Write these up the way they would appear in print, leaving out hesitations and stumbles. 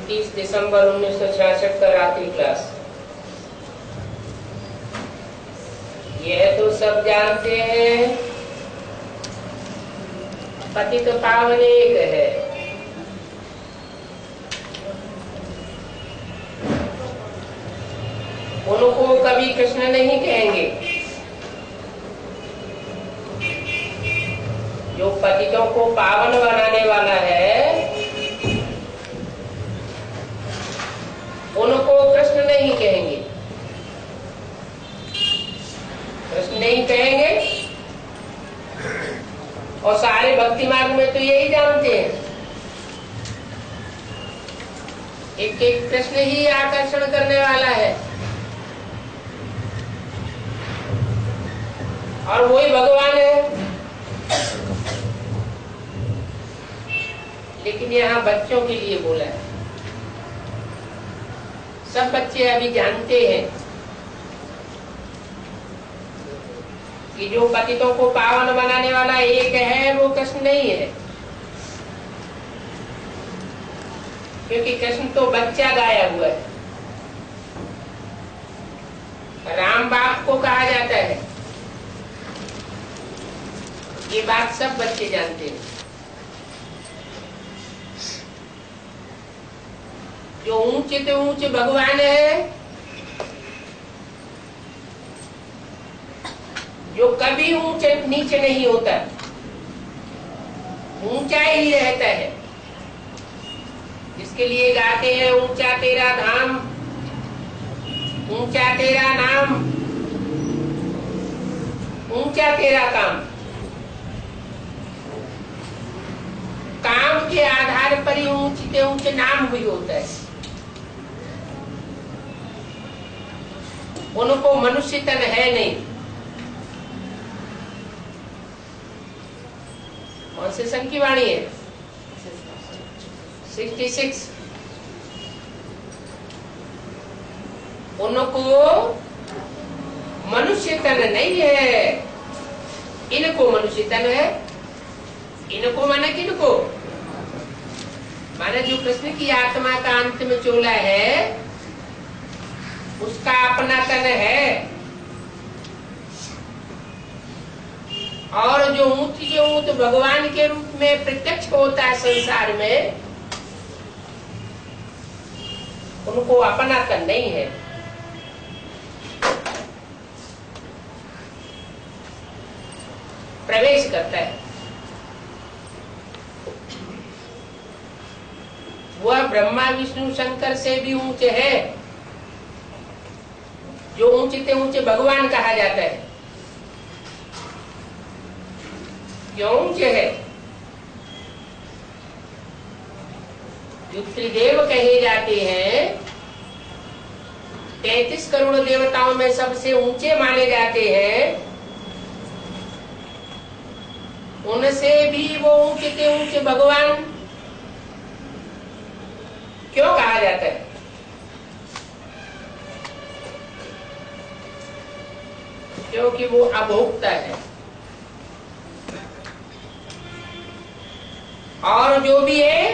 29 दिसंबर 1966 का रात्रि क्लास। यह तो सब जानते हैं, पति तो पावन एक है। उनको कभी कृष्ण नहीं कहेंगे। जो पतितों को पावन बनाने वाला है उनको कृष्ण नहीं कहेंगे। कृष्ण नहीं कहेंगे। और सारे भक्ति मार्ग में तो यही जानते हैं, एक एक कृष्ण ही आकर्षण करने वाला है और वही भगवान है। लेकिन यहाँ बच्चों के लिए बोला है। सब बच्चे अभी जानते हैं कि जो पतितों को पावन बनाने वाला एक है वो कृष्ण नहीं है, क्योंकि कृष्ण तो बच्चा गाया हुआ है। राम बाप को कहा जाता है। ये बात सब बच्चे जानते हैं। जो ऊंचे से ऊंचे भगवान है, जो कभी ऊंचे नीचे नहीं होता, ऊंचा ही रहता है, जिसके लिए गाते हैं ऊंचा तेरा धाम, ऊंचा तेरा नाम, ऊंचा तेरा काम। काम के आधार पर ही ऊंचे से ऊंचे नाम भी होता है। उनको मनुष्य तन है नहीं। कौन से सन की वाणी है? 66। उनको मनुष्य तन नहीं है, इनको मनुष्य तन है। इनको माने किनको? माने जो कृष्ण की आत्मा का अंत में चोला है उसका अपना तन है। और जो ऊंच जो ऊंच भगवान के रूप में प्रत्यक्ष होता है संसार में, उनको अपना तन नहीं है। प्रवेश करता है। वह ब्रह्मा विष्णु शंकर से भी ऊंचे है। जो ऊंचे से ऊंचे भगवान कहा जाता है। क्यों ऊंचे है? जो त्रिदेव कहे जाते हैं, 33 करोड़ देवताओं में सबसे ऊंचे माने जाते हैं, उनसे भी वो ऊंचे से ऊंचे भगवान क्यों कहा जाता है? क्योंकि वो अभोक्ता है। और जो भी है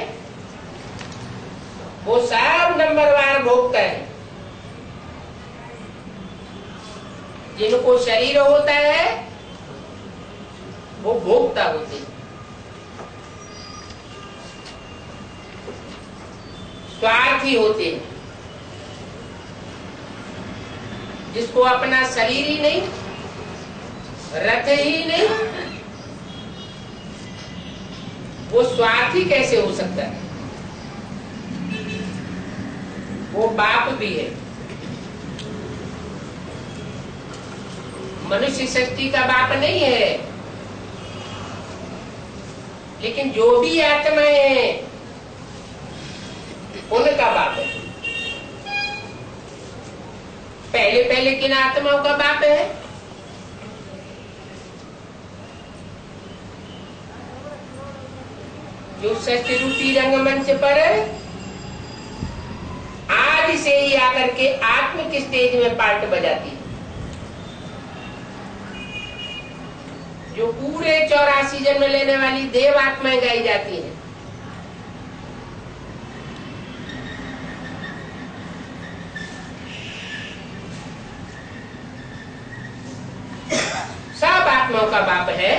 वो सब नंबरवार भोक्ता है। जिनको शरीर होता है वो भोक्ता होते हैं। स्वार्थी होते हैं। जिसको अपना शरीर ही नहीं, रथ ही नहीं, वो स्वार्थी कैसे हो सकता है? वो बाप भी है। मनुष्य सृष्टि का बाप नहीं है, लेकिन जो भी आत्माएं हैं उनका बाप है। पहले पहले किन आत्माओं का बाप है? जो सृष्टि रूपी रंगमंच पर आज से ही आकर के आत्म के स्टेज में पार्ट बजाती है। जो पूरे 84 जन्म लेने वाली देव आत्माएं गाई जाती हैं, का बाप है।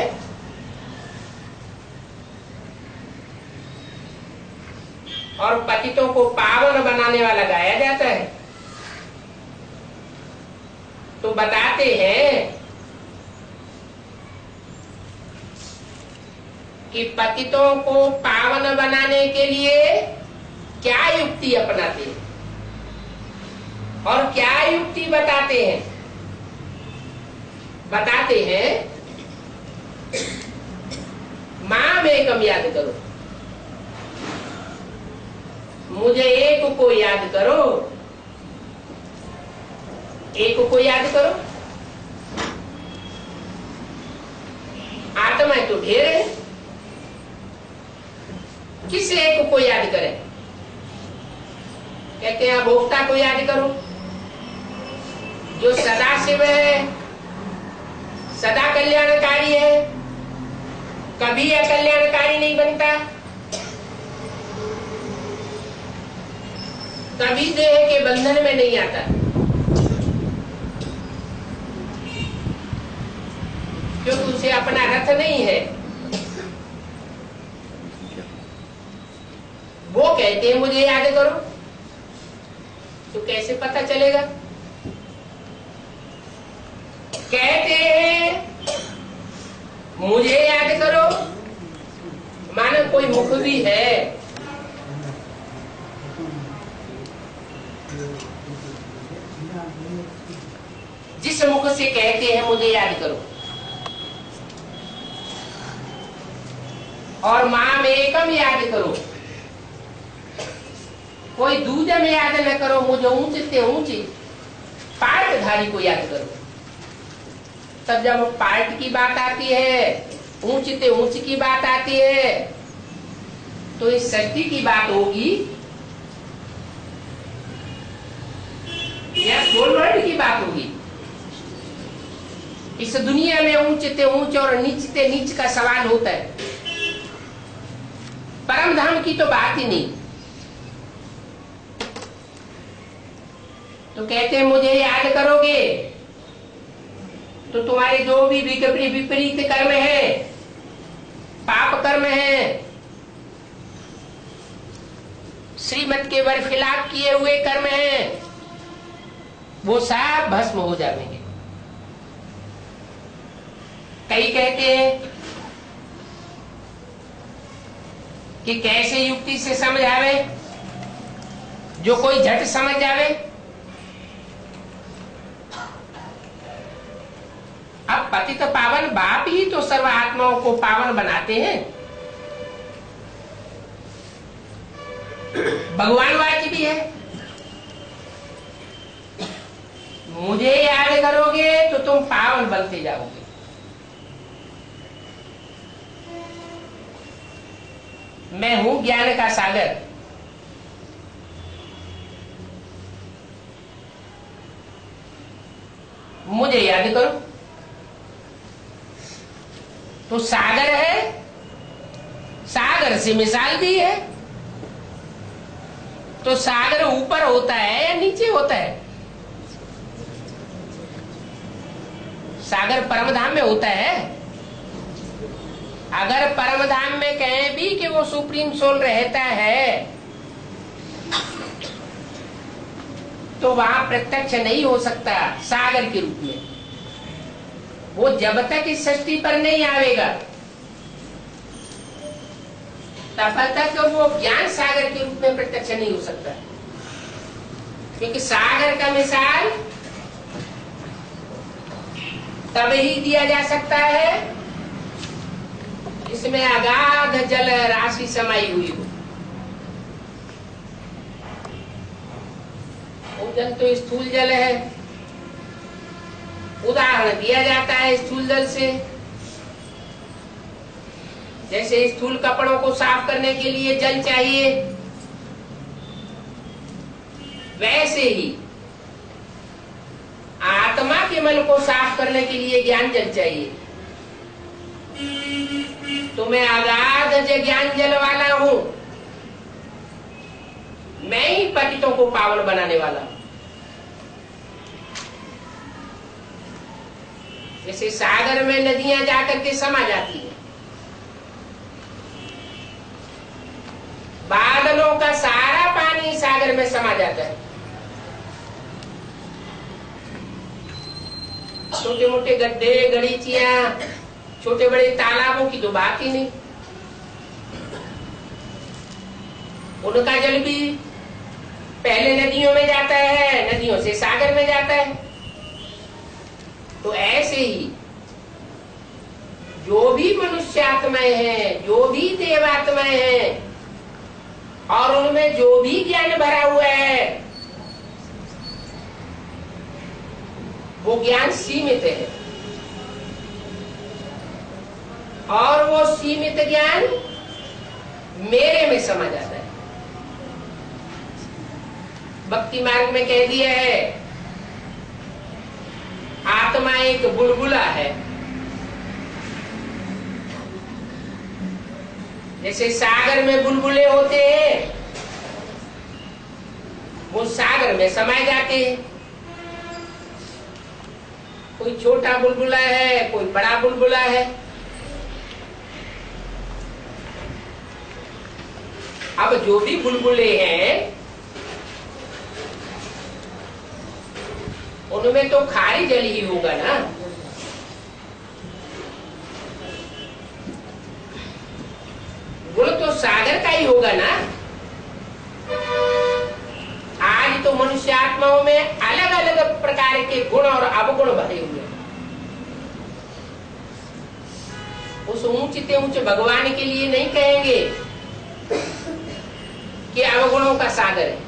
और पतितों को पावन बनाने वाला गाया जाता है। तो बताते हैं कि पतितों को पावन बनाने के लिए क्या युक्ति अपनाते हैं और क्या युक्ति बताते हैं। बताते हैं, माम एकम याद करो, मुझे एक को याद करो। एक को याद करो। आत्मा तो ढेर है, किस एक को याद करें। कहते हैं भोक्ता को याद करो, जो सदा शिव है, सदा कल्याणकारी है, कभी अकल्याणकारी नहीं बनता, कभी देह के बंधन में नहीं आता। क्योंकि उसे अपना रथ नहीं है। वो कहते हैं मुझे याद करो, तो कैसे पता चलेगा। कहते हैं मुझे याद करो, मानो कोई मुख भी है। जिस मुख से कहते हैं मुझे याद करो, और माम एकम याद करो, कोई दूजा में याद न करो, मुझे ऊंचे से ऊंची पार्टधारी को याद करो। तब जब पार्ट की बात आती है, ऊंची से ऊंची की बात आती है, तो इस सृष्टि की बात होगी या सोल वर्ल्ड की बात होगी। इस दुनिया में ऊंचे से ऊंच और नीच से नीच का सवाल होता है। परम धाम की तो बात ही नहीं। तो कहते हैं मुझे याद करोगे तो तुम्हारे जो भी विपरीत कर्म है, पाप कर्म है, श्रीमत के बरखिलाफ किए हुए कर्म है, वो सब भस्म हो जाएंगे। कई कहते हैं कि कैसे युक्ति से समझावे जो कोई झट समझ जावे। अब पतित पावन बाप ही तो सर्व आत्माओं को पावन बनाते हैं। भगवान वाक्य भी है, मुझे याद करोगे तो तुम पावन बनते जाओगे। मैं हूं ज्ञान का सागर। मुझे याद करो। तो सागर है, सागर से मिसाल दी है। तो सागर ऊपर होता है या नीचे होता है? सागर परमधाम में होता है। अगर परमधाम में कहें भी कि वो सुप्रीम सोल रहता है, तो वहां प्रत्यक्ष नहीं हो सकता सागर के रूप में। वो जब तक इस सृष्टि पर नहीं आवेगा, तब तक वो ज्ञान सागर के रूप में प्रत्यक्ष नहीं हो सकता। क्योंकि सागर का मिसाल तब ही दिया जा सकता है इसमें अगाध जल राशि समाई हुई हो। वो जल तो स्थूल जल है। उदाहरण दिया जाता है स्थूल जल से। जैसे स्थूल कपड़ों को साफ करने के लिए जल चाहिए, वैसे ही आत्मा के मन को साफ करने के लिए ज्ञान जल चाहिए। तो मैं अगाध ज्ञान जल वाला हूं, मैं ही पतितों को पावन बनाने वाला हूं। जैसे सागर में नदियां जाकर के समा जाती हैं, बादलों का सारा पानी सागर में समा जाता है, छोटे मोटे गड्ढे गलीचियां, छोटे बड़े तालाबों की तो बात ही नहीं, उनका जल भी पहले नदियों में जाता है, नदियों से सागर में जाता है। तो ऐसे ही जो भी मनुष्य आत्माएं हैं, जो भी देवात्माएं हैं, और उनमें जो भी ज्ञान भरा हुआ है, वो ज्ञान सीमित है, और वो सीमित ज्ञान मेरे में समा जाता है। भक्ति मार्ग में कह दिया है, आत्मा एक बुलबुला है। जैसे सागर में बुलबुले होते हैं, वो सागर में समाये जाते हैं। कोई छोटा बुलबुला है, कोई बड़ा बुलबुला है। अब जो भी बुलबुले हैं, उनमें तो खारी जल ही होगा ना। गुण तो सागर का ही होगा ना। आज तो मनुष्य आत्माओं में अलग अलग प्रकार के गुण और अवगुण भरे हुए हैं। उस ऊंचते ऊंचे भगवान के लिए नहीं कहेंगे कि अवगुणों का सागर है,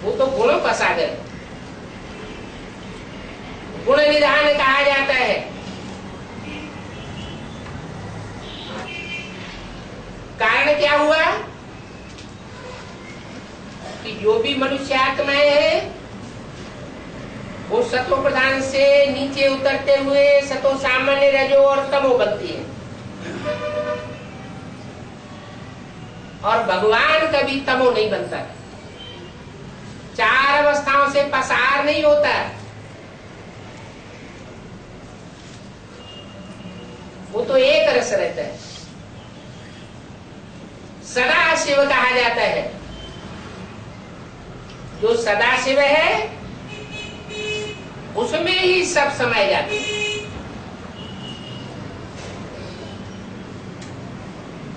वो तो गुणों का सागर है। गुण निधान कहा जाता है। कारण क्या हुआ कि जो भी मनुष्य आत्माएं हैं, वो सतो प्रधान से नीचे उतरते हुए सतो सामान्य, रजो और तमो बनती है। और भगवान कभी तमो नहीं बनता, चार अवस्थाओं से पसार नहीं होता। वो तो एक रस रहता है। सदा शिव कहा जाता है। जो सदा शिव है, उसमें ही सब समाये जाते हैं।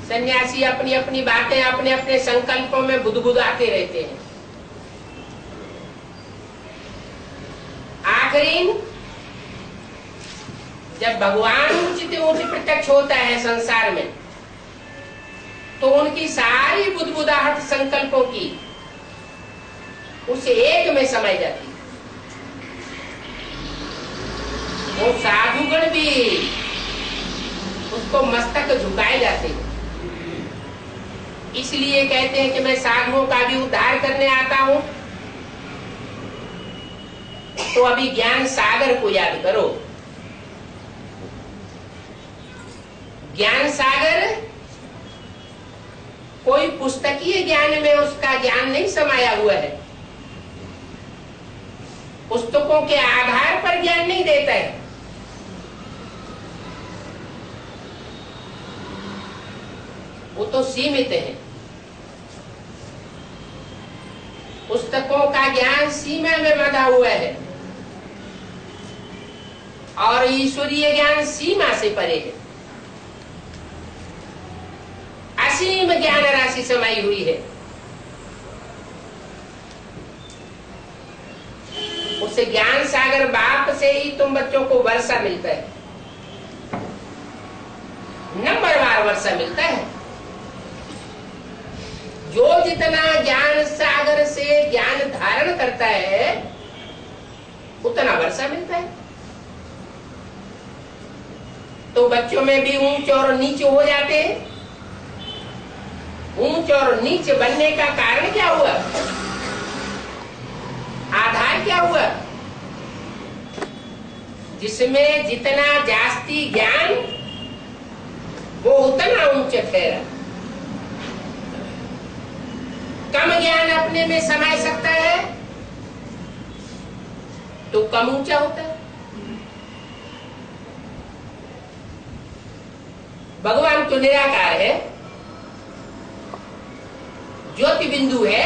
सन्यासी अपनी अपनी बातें अपने अपने संकल्पों में बुदबुदाते रहते हैं। आखिरी जब भगवान ऊंचे ऊंचे प्रत्यक्ष होता है संसार में, तो उनकी सारी बुदबुदाहट संकल्पों की उस एक में समाई जाती है। वो साधुगण भी उसको मस्तक झुकाए जाते हैं। इसलिए कहते हैं कि मैं साधुओं का भी उद्धार करने आता हूं। तो अभी ज्ञान सागर को याद करो। ज्ञान सागर कोई पुस्तकीय ज्ञान में उसका ज्ञान नहीं समाया हुआ है, पुस्तकों के आधार पर ज्ञान नहीं देता है। वो तो सीमित है। पुस्तकों का ज्ञान सीमा में बंधा हुआ है, और ईश्वरीय ज्ञान सीमा से परे है। असीम ज्ञान राशि समाई हुई है। उस ज्ञान सागर बाप से ही तुम बच्चों को वर्षा मिलता है, नंबरवार वर्षा मिलता है। जो जितना ज्ञान सागर से ज्ञान धारण करता है, उतना वर्षा मिलता है। तो बच्चों में भी ऊंच और नीचे हो जाते हैं। ऊंच और नीच बनने का कारण क्या हुआ, आधार क्या हुआ? जिसमें जितना जास्ती ज्ञान, वो उतना ऊंचे ठहरा। कम ज्ञान अपने में समाये सकता है, तो कम ऊंचा होता है। भगवान तो निराकार है, ज्योति बिंदु है।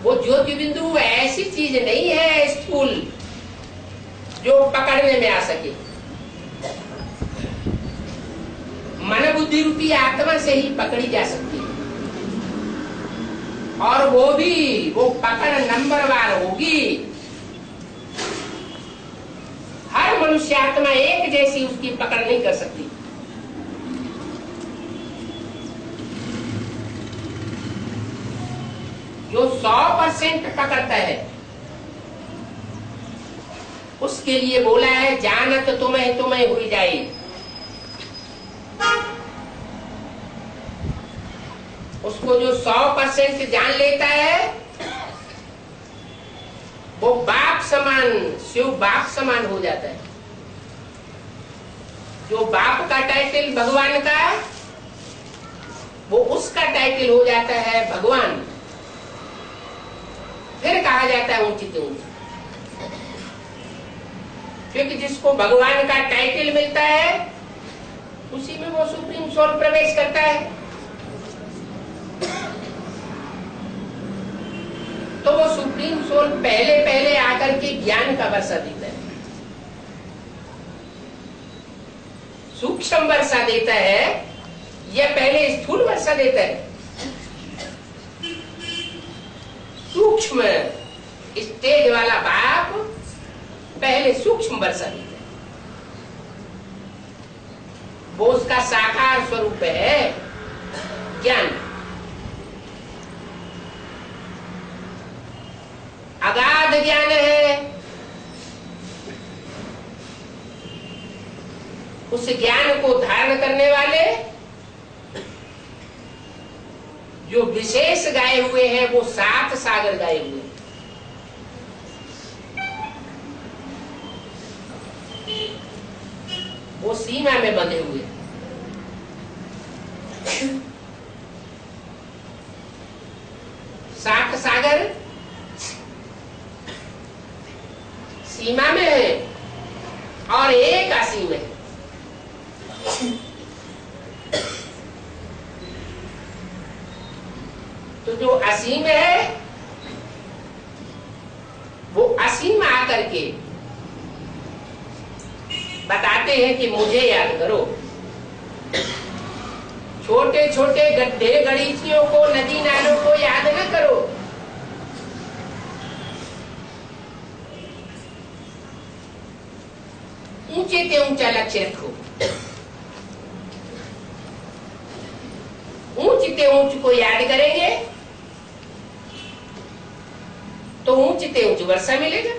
वो ज्योति बिंदु ऐसी चीज नहीं है स्थूल जो पकड़ने में आ सके। मन बुद्धि रूपी आत्मा से ही पकड़ी जा सकती है, और वो पकड़ नंबरवार होगी। हर मनुष्य आत्मा एक जैसी उसकी पकड़ नहीं कर सकती। जो 100% पकड़ता है उसके लिए बोला है जानत तुम्हें तुम्हें हुई जाए। उसको जो 100% जान लेता है वो बाप समान, शिव बाप समान हो जाता है। जो बाप का टाइटल भगवान का, वो उसका टाइटल हो जाता है भगवान। फिर कहा जाता है ऊंची तो ऊंची, क्योंकि जिसको भगवान का टाइटल मिलता है उसी में वो सुप्रीम सोल प्रवेश करता है। तो वो सुप्रीम सोल पहले पहले आकर के ज्ञान का वर्षा देता है, सूक्ष्म वर्षा देता है, या पहले स्थूल वर्षा देता है। सूक्ष्म स्टेज वाला बाप पहले सूक्ष्म वर्षा देता है, वो उसका साकार स्वरूप है ज्ञान। अगाध ज्ञान है, उस ज्ञान को धारण करने वाले जो विशेष गाए हुए हैं वो 7 सागर गाए हुए हैं। वो सीमा में बंधे हुए हैं। सात सागर सीमा में है और एक असीम है। तो जो असीम है वो असीम आकर के बताते हैं कि मुझे याद करो। छोटे छोटे गड्ढे गड़ीचियों को, नदी नालों को याद न करो, ऊंचे से ऊंचा लक्ष्य रखो। ऊंच से ऊंच को याद करेंगे तो ऊंच से ऊंच वर्षा मिलेगा।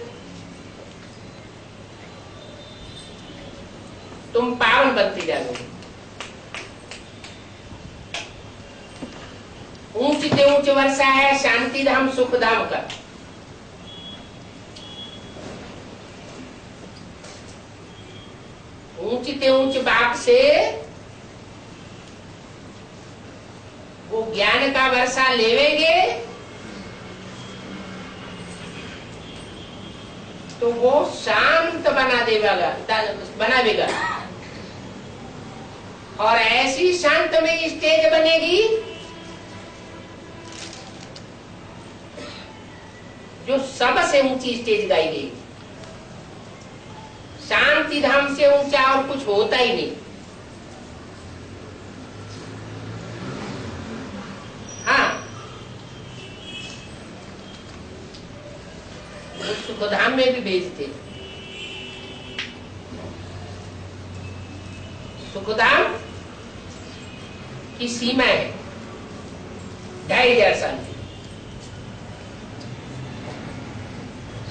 तुम पावन बनते जाओगे। ऊंच से ऊंच वर्षा है शांति धाम सुख धाम का। ऊंच से ऊंच बाप से वो ज्ञान का वर्षा लेवेंगे तो वो शांत बनावेगा और ऐसी शांत में स्टेज बनेगी जो सबसे ऊंची स्टेज गाई गई। शांति धाम से ऊंचा और कुछ होता ही नहीं। हाँ, सुखधाम में भी भेजते। सुखधाम की सीमा है 2500 साल की।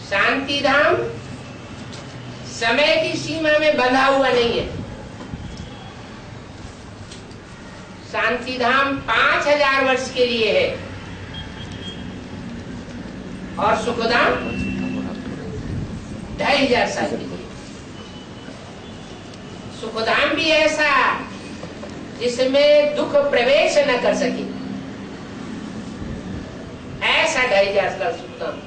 शांति धाम समय की सीमा में बंधा हुआ नहीं है। शांति धाम 5000 वर्ष के लिए है और सुखधाम 2500 साल के लिए। सुखधाम भी ऐसा जिसमें दुख प्रवेश न कर सके, ऐसा 2500 साल सुखधाम।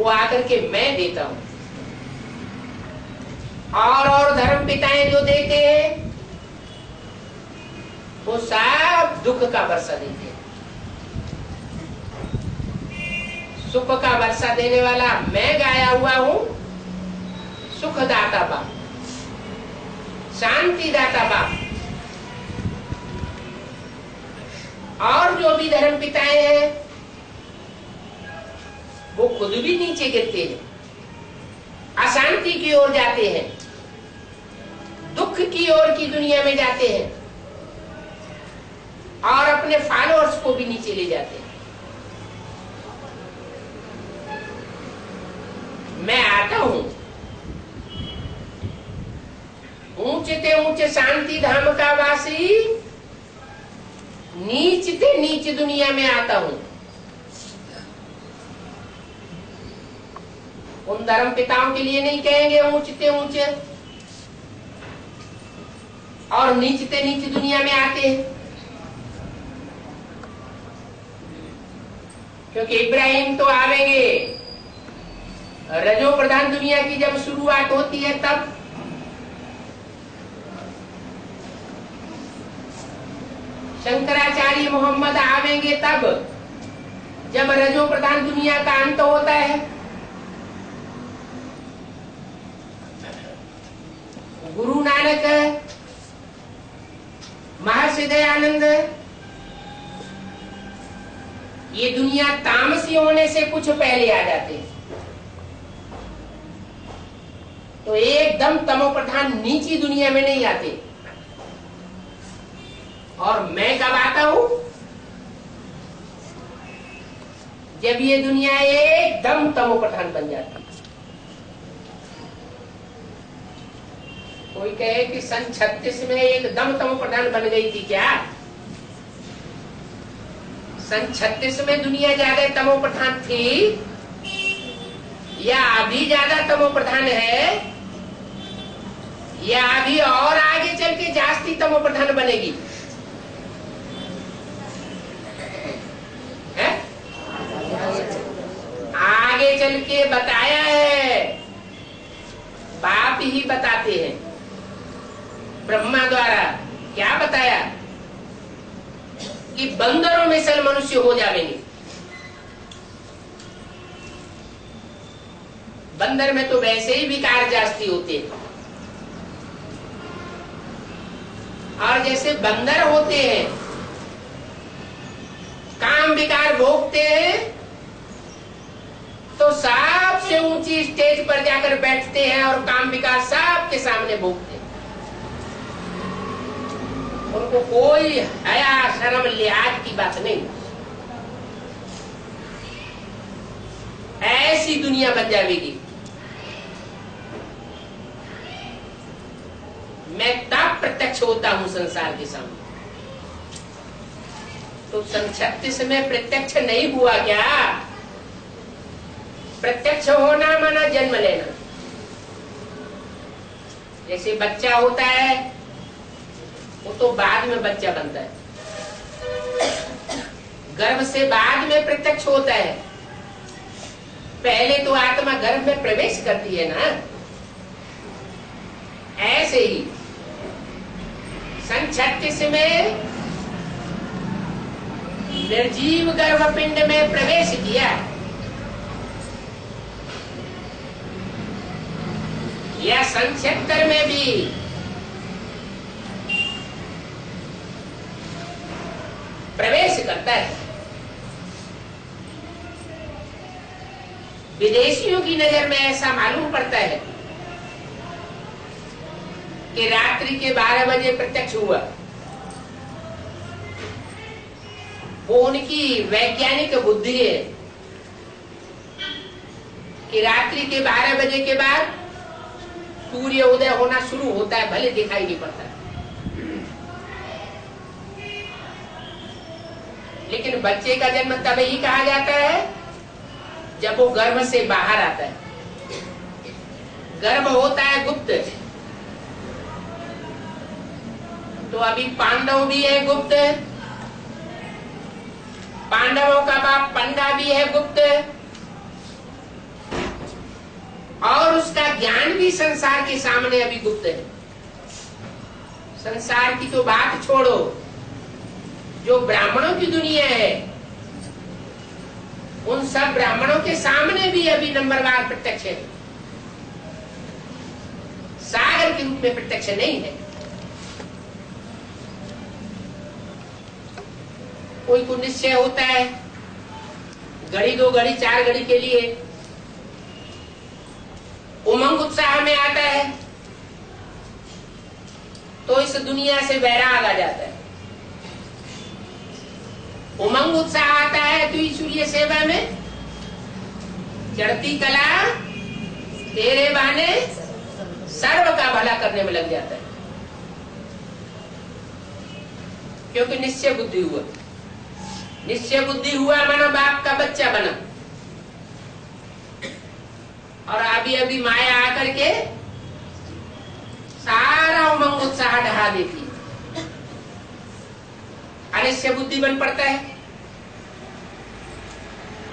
वो आकर के मैं देता हूं। और धर्म पिताएं जो देते हैं वो सब दुख का वर्षा देते हैं। सुख का वर्षा देने वाला मैं गाया हुआ हूं, सुखदाता बाप, शांतिदाता बाप। और जो भी धर्म पिताएं हैं वो खुद भी नीचे गिरते हैं, अशांति की ओर जाते हैं, दुख की ओर की दुनिया में जाते हैं और अपने फॉलोअर्स को भी नीचे ले जाते हैं। मैं आता हूं ऊंचते ऊंचे शांति धाम का वासी, नीचते नीच दुनिया में आता हूं। उन धर्म पिताओं के लिए नहीं कहेंगे ऊंचते ऊंचे और नीचते नीच दुनिया में आते हैं, क्योंकि इब्राहिम तो आवेंगे रजो प्रधान दुनिया की जब शुरुआत होती है तब। शंकराचार्य मोहम्मद आवेंगे तब जब रजो प्रधान दुनिया का अंत होता है। गुरु नानक, महर्षि दयानंद, ये दुनिया तामसी होने से कुछ पहले आ जाते हैं। तो एकदम तमो प्रधान नीची दुनिया में नहीं आते। और मैं कब आता हूं? जब ये दुनिया एकदम तमो प्रधान बन जाती है। कोई कहे कि सन 36 में एकदम तमो प्रधान बन गई थी क्या? सन 36 में दुनिया ज्यादा तमो प्रधान थी या अभी ज्यादा तमो प्रधान है, या अभी और आगे चल के जास्ती तमो प्रधान बनेगी? है? आगे चल के बताया है, बाप ही बताते हैं ब्रह्मा द्वारा। क्या बताया? कि बंदरों में सल मनुष्य हो जाएंगे। बंदर में तो वैसे ही विकार जास्ती होते हैं, और जैसे बंदर होते हैं काम विकार भोगते हैं, तो सबसे ऊंची स्टेज पर जाकर बैठते हैं और काम विकार सबके सामने भोगते हैं। उनको कोई हया शर्म लिहाज की बात नहीं। ऐसी दुनिया बन जाएगी। मैं तब प्रत्यक्ष होता हूं संसार के सामने। तो सन 36 में प्रत्यक्ष नहीं हुआ क्या? प्रत्यक्ष होना माना जन्म लेना। जैसे बच्चा होता है वो तो बाद में बच्चा बनता है, गर्भ से बाद में प्रत्यक्ष होता है। पहले तो आत्मा गर्भ में प्रवेश करती है ना। ऐसे ही सन 36 में निर्जीव गर्भपिंड में प्रवेश किया, या सन 76 में भी प्रवेश करता है। विदेशियों की नजर में ऐसा मालूम पड़ता है कि रात्रि के 12 बजे प्रत्यक्ष हुआ। वो उनकी वैज्ञानिक बुद्धि है कि रात्रि के 12 बजे के बाद सूर्य उदय होना शुरू होता है, भले दिखाई नहीं पड़ता, लेकिन बच्चे का जन्म तभी कहा जाता है जब वो गर्भ से बाहर आता है। गर्भ होता है गुप्त, तो अभी पांडव भी है गुप्त, पांडवों का बाप पंडा भी है गुप्त, और उसका ज्ञान भी संसार के सामने अभी गुप्त है। संसार की तो बात छोड़ो, जो ब्राह्मणों की दुनिया है उन सब ब्राह्मणों के सामने भी अभी नंबरवार प्रत्यक्ष है, सागर के रूप में प्रत्यक्ष नहीं है। कोई को निश्चय होता है घड़ी 2 घड़ी 4 घड़ी के लिए, उमंग उत्साह में आता है तो इस दुनिया से वैराग आ जाता है। उमंग उत्साह आता है तो ईश्वरीय सेवा में चढ़ती कला तेरे बहाने सर्व का भला करने में लग जाता है, क्योंकि निश्चय बुद्धि हुआ। निश्चय बुद्धि हुआ मानो बाप का बच्चा बना, और अभी माया आकर के सारा उमंग उत्साह ढहा देती है, अनिश्चय बुद्धि बन पड़ता है।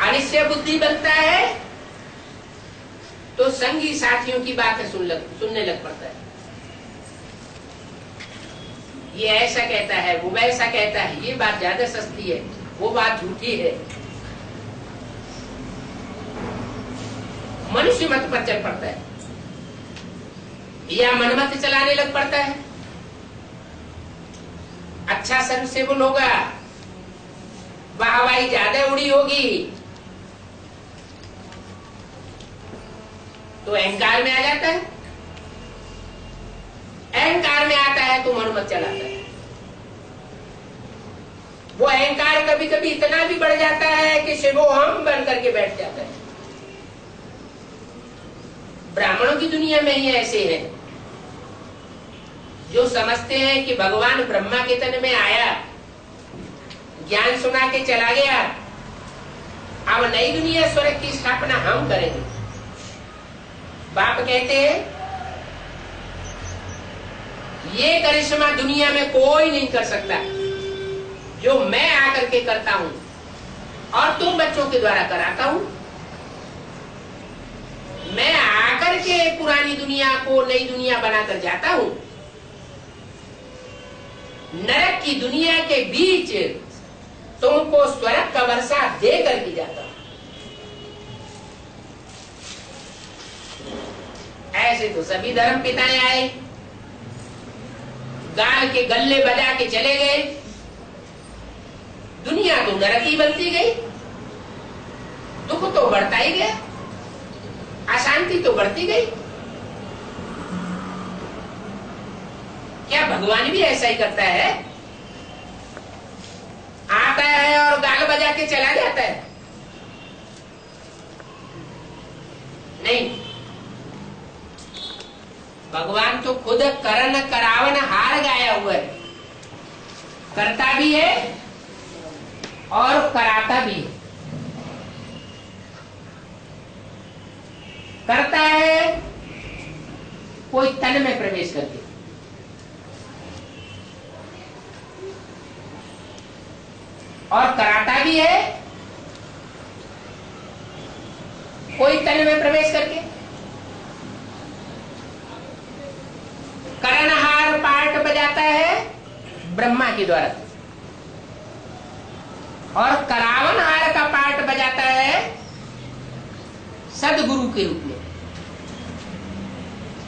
अनिश्चय बुद्धि बनता है तो संगी साथियों की बातें सुनने लग पड़ता है। ये ऐसा कहता है, वो वैसा कहता है, ये बात ज्यादा सस्ती है, वो बात झूठी है। मनुष्य मत पर चल पड़ता है या मनमत चलाने लग पड़ता है। अच्छा सर्व सेवन होगा, वाहवाही ज्यादा उड़ी होगी तो अहंकार में आ जाता है। अहंकार में आता है तो मनमत चलाता है। वो अहंकार कभी कभी इतना भी बढ़ जाता है कि शिवो हम बन करके बैठ जाता है। ब्राह्मणों की दुनिया में ही ऐसे हैं जो समझते हैं कि भगवान ब्रह्मा के तन में आया, ज्ञान सुना के चला गया, अब नई दुनिया स्वर्ग की स्थापना हम करेंगे। बाप कहते हैं ये करिश्मा दुनिया में कोई नहीं कर सकता जो मैं आकर के करता हूं और तुम बच्चों के द्वारा कराता हूं। मैं आकर के पुरानी दुनिया को नई दुनिया बनाकर जाता हूं, नरक की दुनिया के बीच तुमको स्वर्ग का वर्षा दे करके जाता हूं। ऐसे तो सभी धर्म पिताएं आए, गाल के गल्ले बजा के चले गए, दुनिया तो नरक ही बनती गई, दुख तो बढ़ता ही गया, अशांति तो बढ़ती गई। क्या भगवान भी ऐसा ही करता है? आता है और गाल बजा के चला जाता है? नहीं, भगवान तो खुद करण करावन हार गाया हुआ है, करता भी है और कराता भी है। करता है कोई तन में प्रवेश करके, और कराता भी है कोई तन में प्रवेश करके। करणहार पार्ट बजाता है ब्रह्मा के द्वारा, और करावनहार का पार्ट बजाता है सदगुरु के रूप में।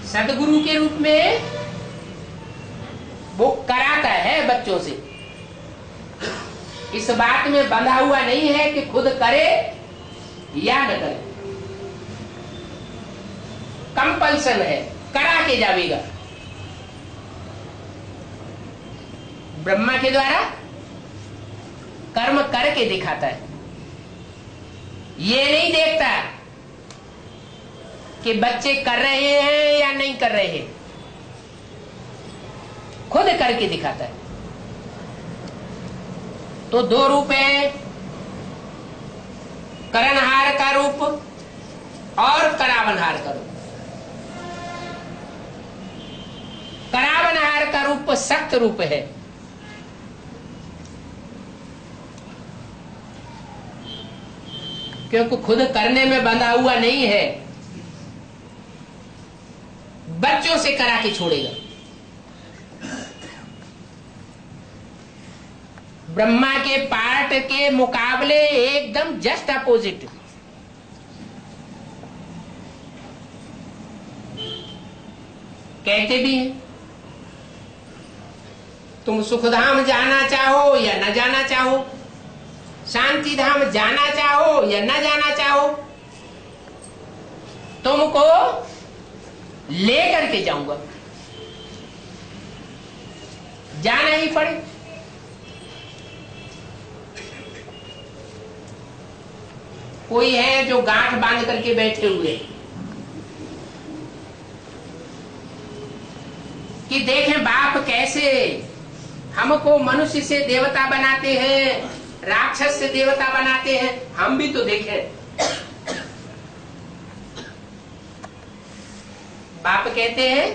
सदगुरु के रूप में वो कराता है बच्चों से, इस बात में बंधा हुआ नहीं है कि खुद करे या न करे, कंपल्सन है, करा के जावेगा। ब्रह्मा के द्वारा कर्म करके दिखाता है, ये नहीं देखता कि बच्चे कर रहे हैं या नहीं कर रहे हैं, खुद करके दिखाता है। तो 2 रूप है, करणहार का रूप और करावनहार का रूप। करावनहार का रूप सख्त रूप है, क्योंकि खुद करने में बंधा हुआ नहीं है, बच्चों से करा के छोड़ेगा। ब्रह्मा के पार्ट के मुकाबले एकदम जस्ट अपोजिट। कहते भी हैं तुम सुखधाम जाना चाहो या न जाना चाहो, शांति धाम जाना चाहो या न जाना चाहो, तुमको लेकर के जाऊंगा, जाना ही पड़े। कोई है जो गांठ बांध करके बैठे हुए कि देखें बाप कैसे हमको मनुष्य से देवता बनाते हैं, राक्षस से देवता बनाते हैं, हम भी तो देखें। बाप कहते हैं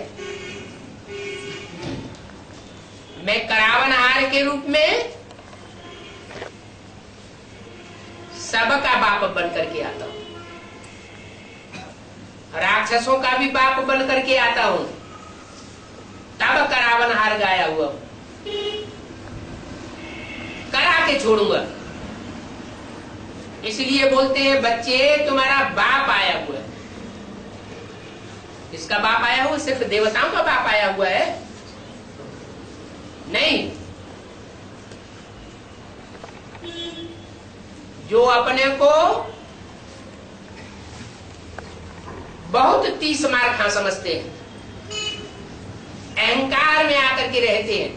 मैं करावनहार के रूप में सबका बाप बन करके आता हूं, राक्षसों का भी बाप बन करके आता हूं, तब करावनहार गाया हुआ हूं, करा के छोड़ूंगा। इसलिए बोलते हैं बच्चे तुम्हारा बाप आया हुआ है। किसका बाप आया हुआ? सिर्फ देवताओं का बाप आया हुआ है? नहीं, जो अपने को बहुत 30 मार खा समझते हैं, अहंकार में आकर के रहते हैं,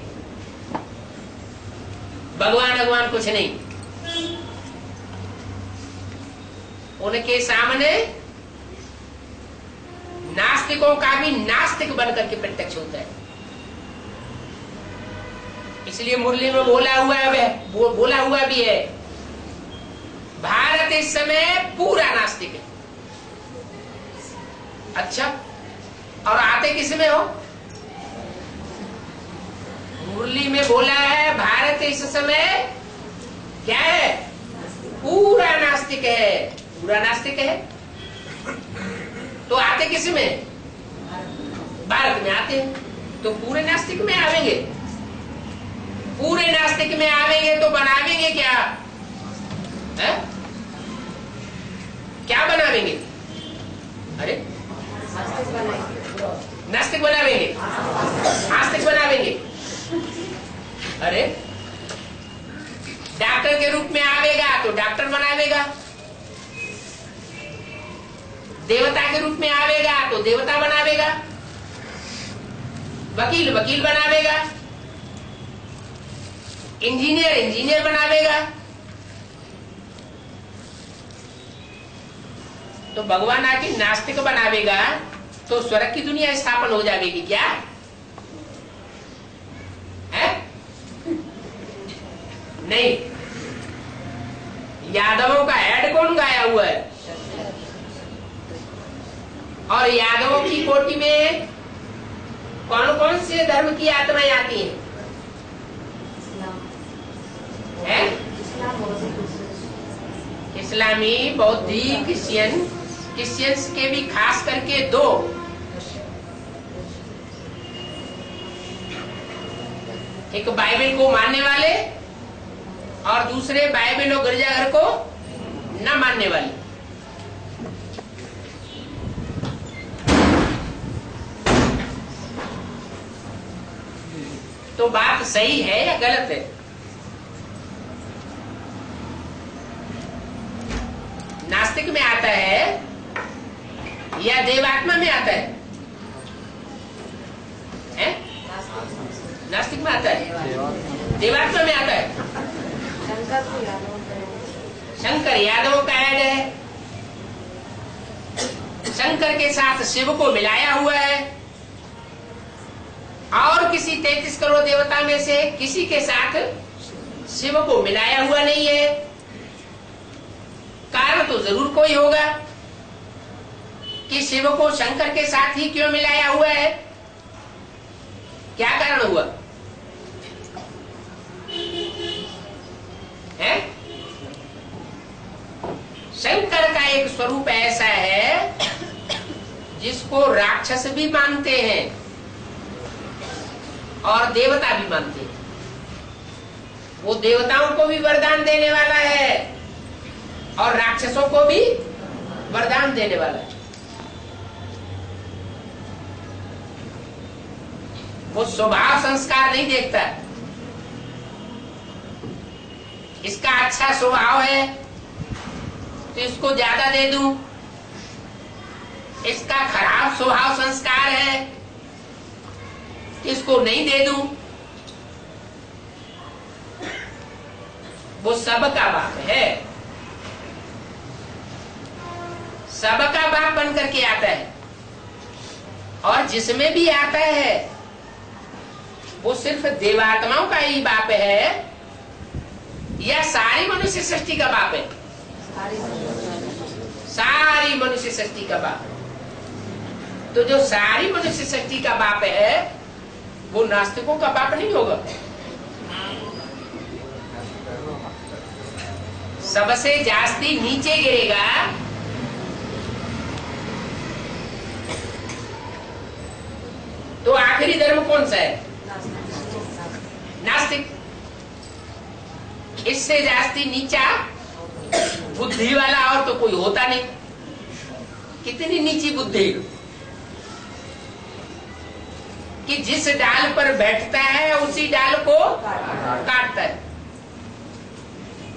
भगवान भगवान कुछ नहीं, उनके सामने नास्तिकों का भी नास्तिक बन करके प्रत्यक्ष होता है। इसलिए मुरली में बोला हुआ भी है, भारत इस समय पूरा नास्तिक है। अच्छा, और आते किस में हो? मुरली में बोला है भारत इस समय क्या है? पूरा नास्तिक है। पूरा नास्तिक है तो आते किस में? भारत में आते हैं। तो पूरे नास्तिक में आवेंगे, पूरे नास्तिक में आवेंगे तो बनावेंगे क्या है? क्या बनावेंगे? अरे नास्तिक बनावेंगे, आस्तिक बनावेंगे। अरे डॉक्टर के रूप में आवेगा तो डॉक्टर बनावेगा, देवता के रूप में आवेगा तो देवता बनावेगा, वकील वकील बनावेगा, इंजीनियर इंजीनियर बनावेगा। तो भगवान आके नास्तिक बनावेगा तो स्वर्ग की दुनिया स्थापन हो जाएगी क्या है? नहीं। यादवों का हेड कौन गाया हुआ है? और यादवों की कोटि में कौन कौन से धर्म की आत्माएं आती हैं? है? इस्लामी, बौद्धी, क्रिश्चियंस के भी खास करके दो, एक बाइबल को मानने वाले और दूसरे बाइबल और गिरजाघर को न मानने वाले। तो बात सही है या गलत है? नास्तिक में आता है या देवात्मा में आता है? नास्तिक में आता है, देवात्मा में आता है। शंकर यादवों का ऐड है, शंकर के साथ शिव को मिलाया हुआ है और किसी 33 करोड़ देवता में से किसी के साथ शिव को मिलाया हुआ नहीं है। कारण तो जरूर कोई होगा कि शिव को शंकर के साथ ही क्यों मिलाया हुआ है? क्या कारण हुआ है? शंकर का एक स्वरूप ऐसा है जिसको राक्षस भी मानते हैं और देवता भी मानते हैं, वो देवताओं को भी वरदान देने वाला है और राक्षसों को भी वरदान देने वाला है। वो स्वभाव संस्कार नहीं देखता, इसका अच्छा स्वभाव है तो इसको ज्यादा दे दूं, इसका खराब स्वभाव संस्कार है तो इसको नहीं दे दूं। वो सबका बाप है, सबका बाप बन करके आता है, और जिसमें भी आता है वो सिर्फ देवात्माओं का ही बाप है या सारी मनुष्य सृष्टि का बाप है? सारी मनुष्य सृष्टि का बाप है। तो जो सारी मनुष्य सृष्टि का बाप है वो नास्तिकों का बाप नहीं होगा। सबसे जास्ती नीचे गिरेगा तो आखिरी धर्म कौन सा है? नास्तिक। इससे जास्ती नीचा बुद्धि वाला और तो कोई होता नहीं। कितनी नीची बुद्धि कि जिस डाल पर बैठता है उसी डाल को काटता है।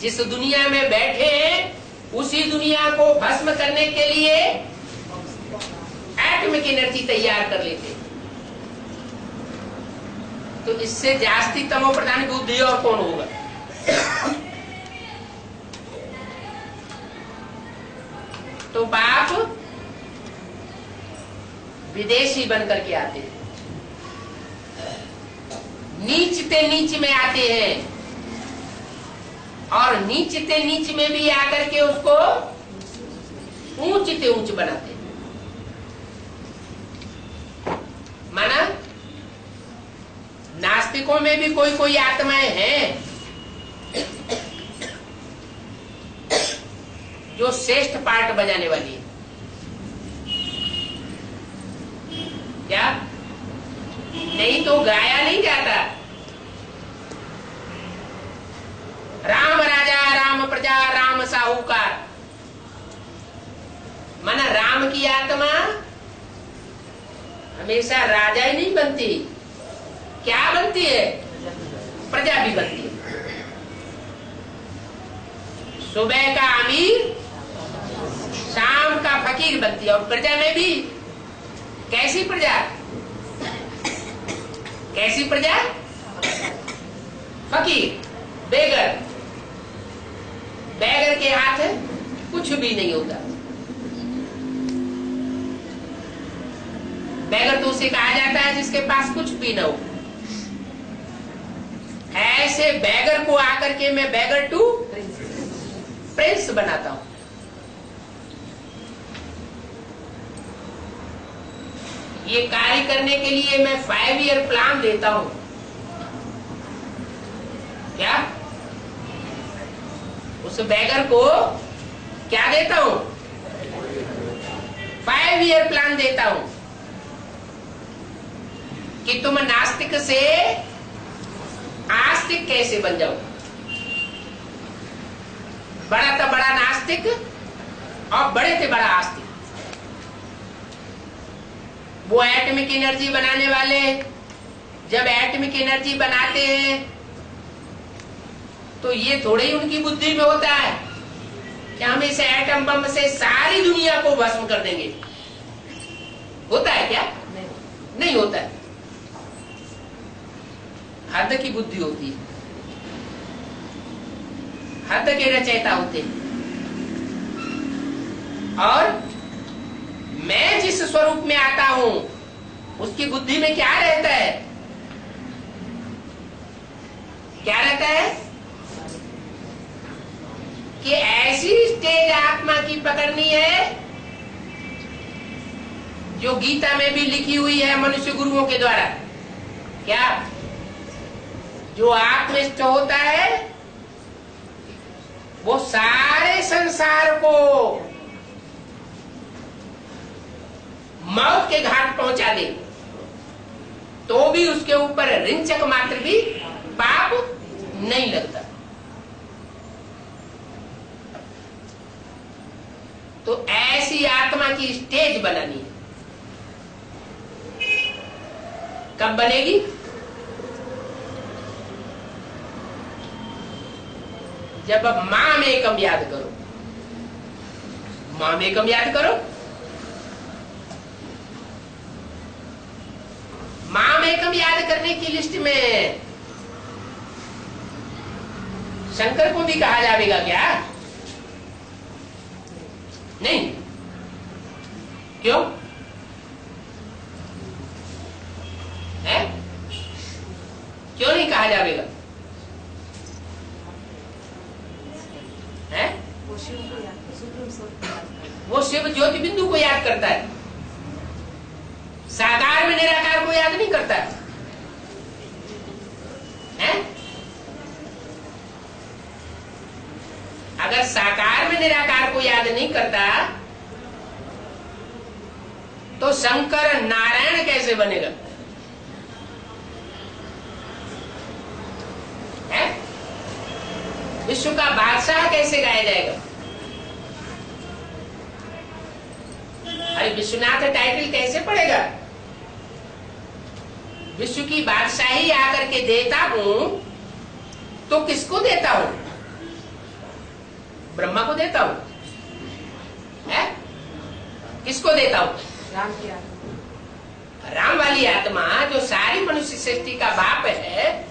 जिस दुनिया में बैठे हैं उसी दुनिया को भस्म करने के लिए एटॉमिक एनर्जी तैयार कर लेते हैं। तो इससे जास्ती तमो प्रधान बुद्धि और कौन होगा? तो बाप विदेशी बन करके आते हैं, नीचते नीच में आते हैं और नीचते नीच में भी आकर के उसको ऊंचते ऊंच बनाते हैं। माना नास्तिकों में भी कोई कोई आत्माएं हैं जो श्रेष्ठ पार्ट बजाने वाली है। क्या? नहीं तो गाया नहीं जाता। राम राजा राम प्रजा राम साहूकार। माना राम की आत्मा हमेशा राजा ही नहीं बनती, क्या बनती है? प्रजा भी बनती है। सुबह का अमीर शाम का फकीर बनती है। और प्रजा में भी कैसी प्रजा? कैसी प्रजा? फकीर, बेगर। बेगर के हाथ कुछ भी नहीं होता। बेगर तो उसे कहा जाता है जिसके पास कुछ भी ना हो। ऐसे बेगर को आकर के मैं बेगर टू प्रिंस बनाता हूं। ये कार्य करने के लिए मैं 5 ईयर प्लान देता हूं। क्या? उस बेगर को क्या देता हूं? 5 ईयर प्लान देता हूं कि तुम नास्तिक से आस्तिक कैसे बन जाओ। बड़ा तो बड़ा नास्तिक और बड़े से बड़ा आस्तिक। वो एटॉमिक एनर्जी बनाने वाले जब एटॉमिक एनर्जी बनाते हैं तो ये थोड़े ही उनकी बुद्धि में होता है कि हम इस एटम बम से सारी दुनिया को भस्म कर देंगे। होता है क्या? नहीं होता है। हद की बुद्धि होती है, हद के रचयिता होते हैं। और मैं जिस स्वरूप में आता हूं उसकी बुद्धि में क्या रहता है? क्या रहता है कि ऐसी स्टेज आत्मा की पकड़नी है जो गीता में भी लिखी हुई है मनुष्य गुरुओं के द्वारा। क्या? जो आत्मनिष्ठ होता है वो सारे संसार को मौत के घाट पहुंचा दे तो भी उसके ऊपर रिंचक मात्र भी पाप नहीं लगता। तो ऐसी आत्मा की स्टेज बनानी है। कब बनेगी? जब अब माम एकम याद करो। माम एकम याद करो। माम एकम याद करने की लिस्ट में शंकर को भी कहा जाएगा क्या? नहीं। क्यों है? क्यों नहीं कहा जाएगा? है? वो शिव ज्योति बिंदु को याद करता है, साकार में निराकार को याद नहीं करता है? अगर साकार में निराकार को याद नहीं करता तो शंकर नारायण कैसे बनेगा? है? विश्व का बादशाह कैसे गाया जाएगा? अरे विश्वनाथ टाइटल कैसे पड़ेगा? विश्व की बादशाही आकर के देता हूं तो किसको देता हूं? ब्रह्मा को देता हूं। है? किसको देता हूं? राम की आत्मा। राम वाली आत्मा जो सारी मनुष्य सृष्टि का बाप है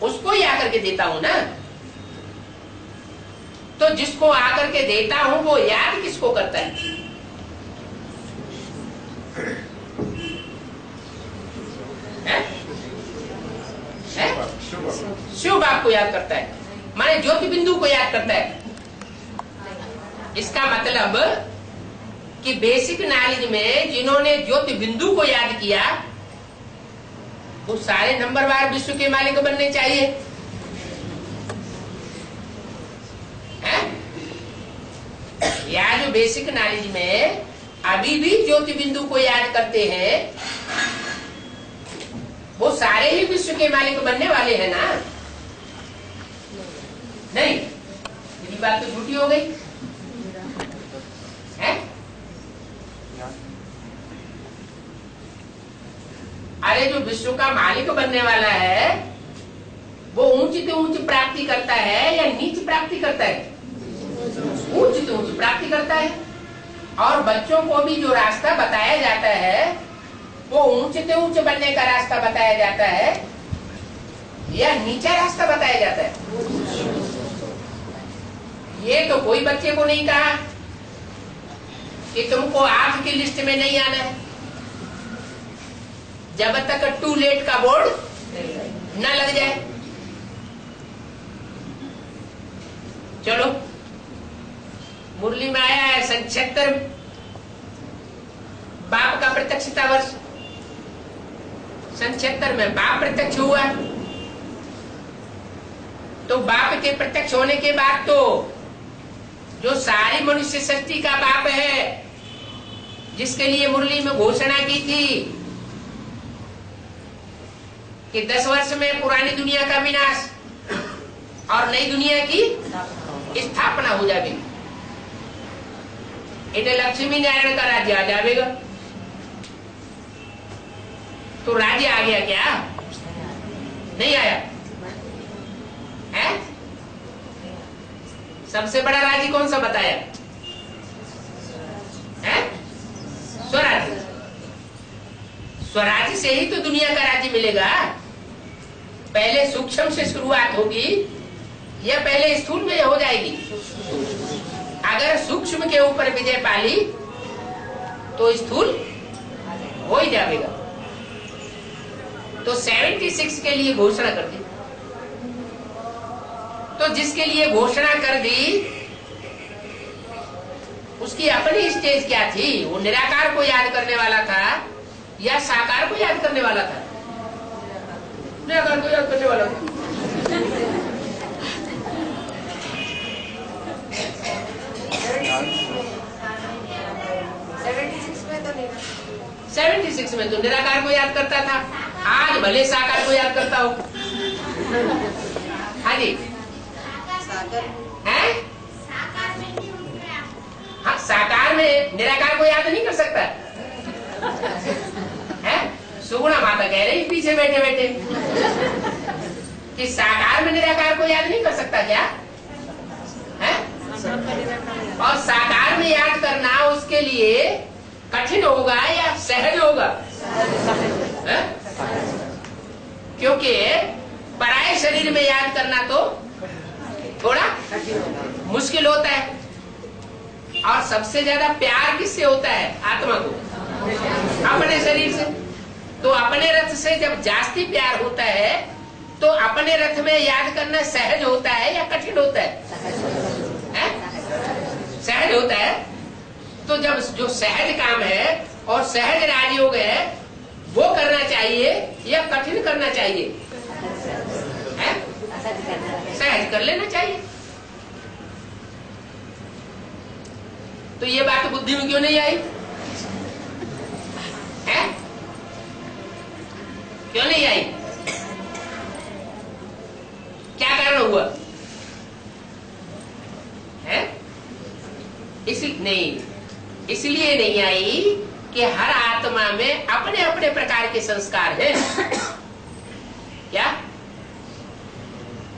उसको ही आकर के देता हूं ना। तो जिसको आकर के देता हूं वो याद किसको करता है? शिव बाप को याद करता है, माने ज्योति बिंदु को याद करता है। इसका मतलब कि बेसिक नॉलेज में जिन्होंने ज्योति बिंदु को याद किया वो सारे नंबरवार विश्व के मालिक बनने चाहिए। है? या जो बेसिक नॉलेज में अभी भी ज्योति बिंदु को याद करते हैं वो सारे ही विश्व के मालिक बनने वाले हैं ना? नहीं, मेरी बात तो झूठी हो गई है? अरे जो विश्व का मालिक बनने वाला है वो ऊंच से ऊंच प्राप्ति करता है या नीच प्राप्ति करता है? ऊंच से ऊंच प्राप्ति करता है। और बच्चों को भी जो रास्ता बताया जाता है वो ऊंच से ऊंच बनने का रास्ता बताया जाता है या नीचा रास्ता बताया जाता है? ये तो कोई बच्चे को नहीं कहा कि तुमको आज की लिस्ट में नहीं आना है जब तक टू लेट का बोर्ड न लग जाए। चलो मुरली में आया है 76 बाप का प्रत्यक्षता वर्ष। 76 में बाप प्रत्यक्ष हुआ तो बाप के प्रत्यक्ष होने के बाद तो जो सारी मनुष्य सृष्टि का बाप है जिसके लिए मुरली में घोषणा की थी कि 10 वर्ष में पुरानी दुनिया का विनाश और नई दुनिया की स्थापना हो जाएगी, इन्हें लक्ष्मी नारायण का राज्य आ जाएगा। तो राज्य आ गया क्या? नहीं आया है? सबसे बड़ा राज्य कौन सा बताया है? स्वराज्य। स्वराज्य से ही तो दुनिया का राज्य मिलेगा। पहले सूक्ष्म से शुरुआत होगी या पहले स्थूल में हो जाएगी? अगर सूक्ष्म के ऊपर विजय पाली तो स्थूल हो ही जाएगा। तो 76 के लिए घोषणा कर दी। तो जिसके लिए घोषणा कर दी उसकी अपनी स्टेज क्या थी? वो निराकार को याद करने वाला था या साकार को याद करने वाला था? निराकार को याद करने वाला था। में तो 76 में तो निराकार को याद करता था, आज भले साकार को याद करता हो। हाँ जी, हैं? हाँ, साकार में निराकार को याद नहीं कर सकता है। सुगुणा माता कह रही पीछे बैठे बैठे कि साकार में निराकार को याद नहीं कर सकता क्या है? और साकार में याद करना उसके लिए कठिन होगा या सहज होगा? है? क्योंकि पराये शरीर में याद करना तो थोड़ा मुश्किल होता है, और सबसे ज्यादा प्यार किससे होता है? आत्मा को, अपने शरीर से। तो अपने रथ से जब जास्ती प्यार होता है तो अपने रथ में याद करना सहज होता है या कठिन होता है? सहज होता है। तो जब जो सहज काम है और सहज राजयोग है वो करना चाहिए या कठिन करना चाहिए? सहज कर लेना चाहिए। तो ये बात बुद्धि में क्यों नहीं आई है? क्यों नहीं आई? क्या कारण हुआ है? इसलिए नहीं आई कि हर आत्मा में अपने अपने प्रकार के संस्कार हैं। क्या?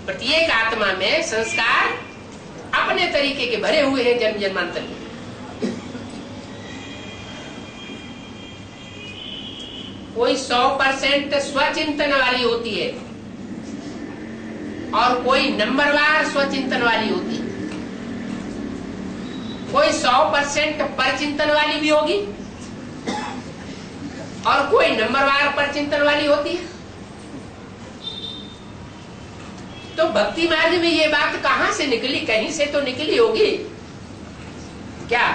प्रत्येक आत्मा में संस्कार अपने तरीके के भरे हुए हैं जन्म जन्मांतर के। कोई 100% स्वचिंतन वाली होती है और कोई नंबरवार स्वचिंतन वाली होती है। कोई 100% परचिंतन वाली भी होगी और कोई नंबरवार परचिंतन वाली होती है। तो भक्ति मार्ग में ये बात कहां से निकली? कहीं से तो निकली होगी। क्या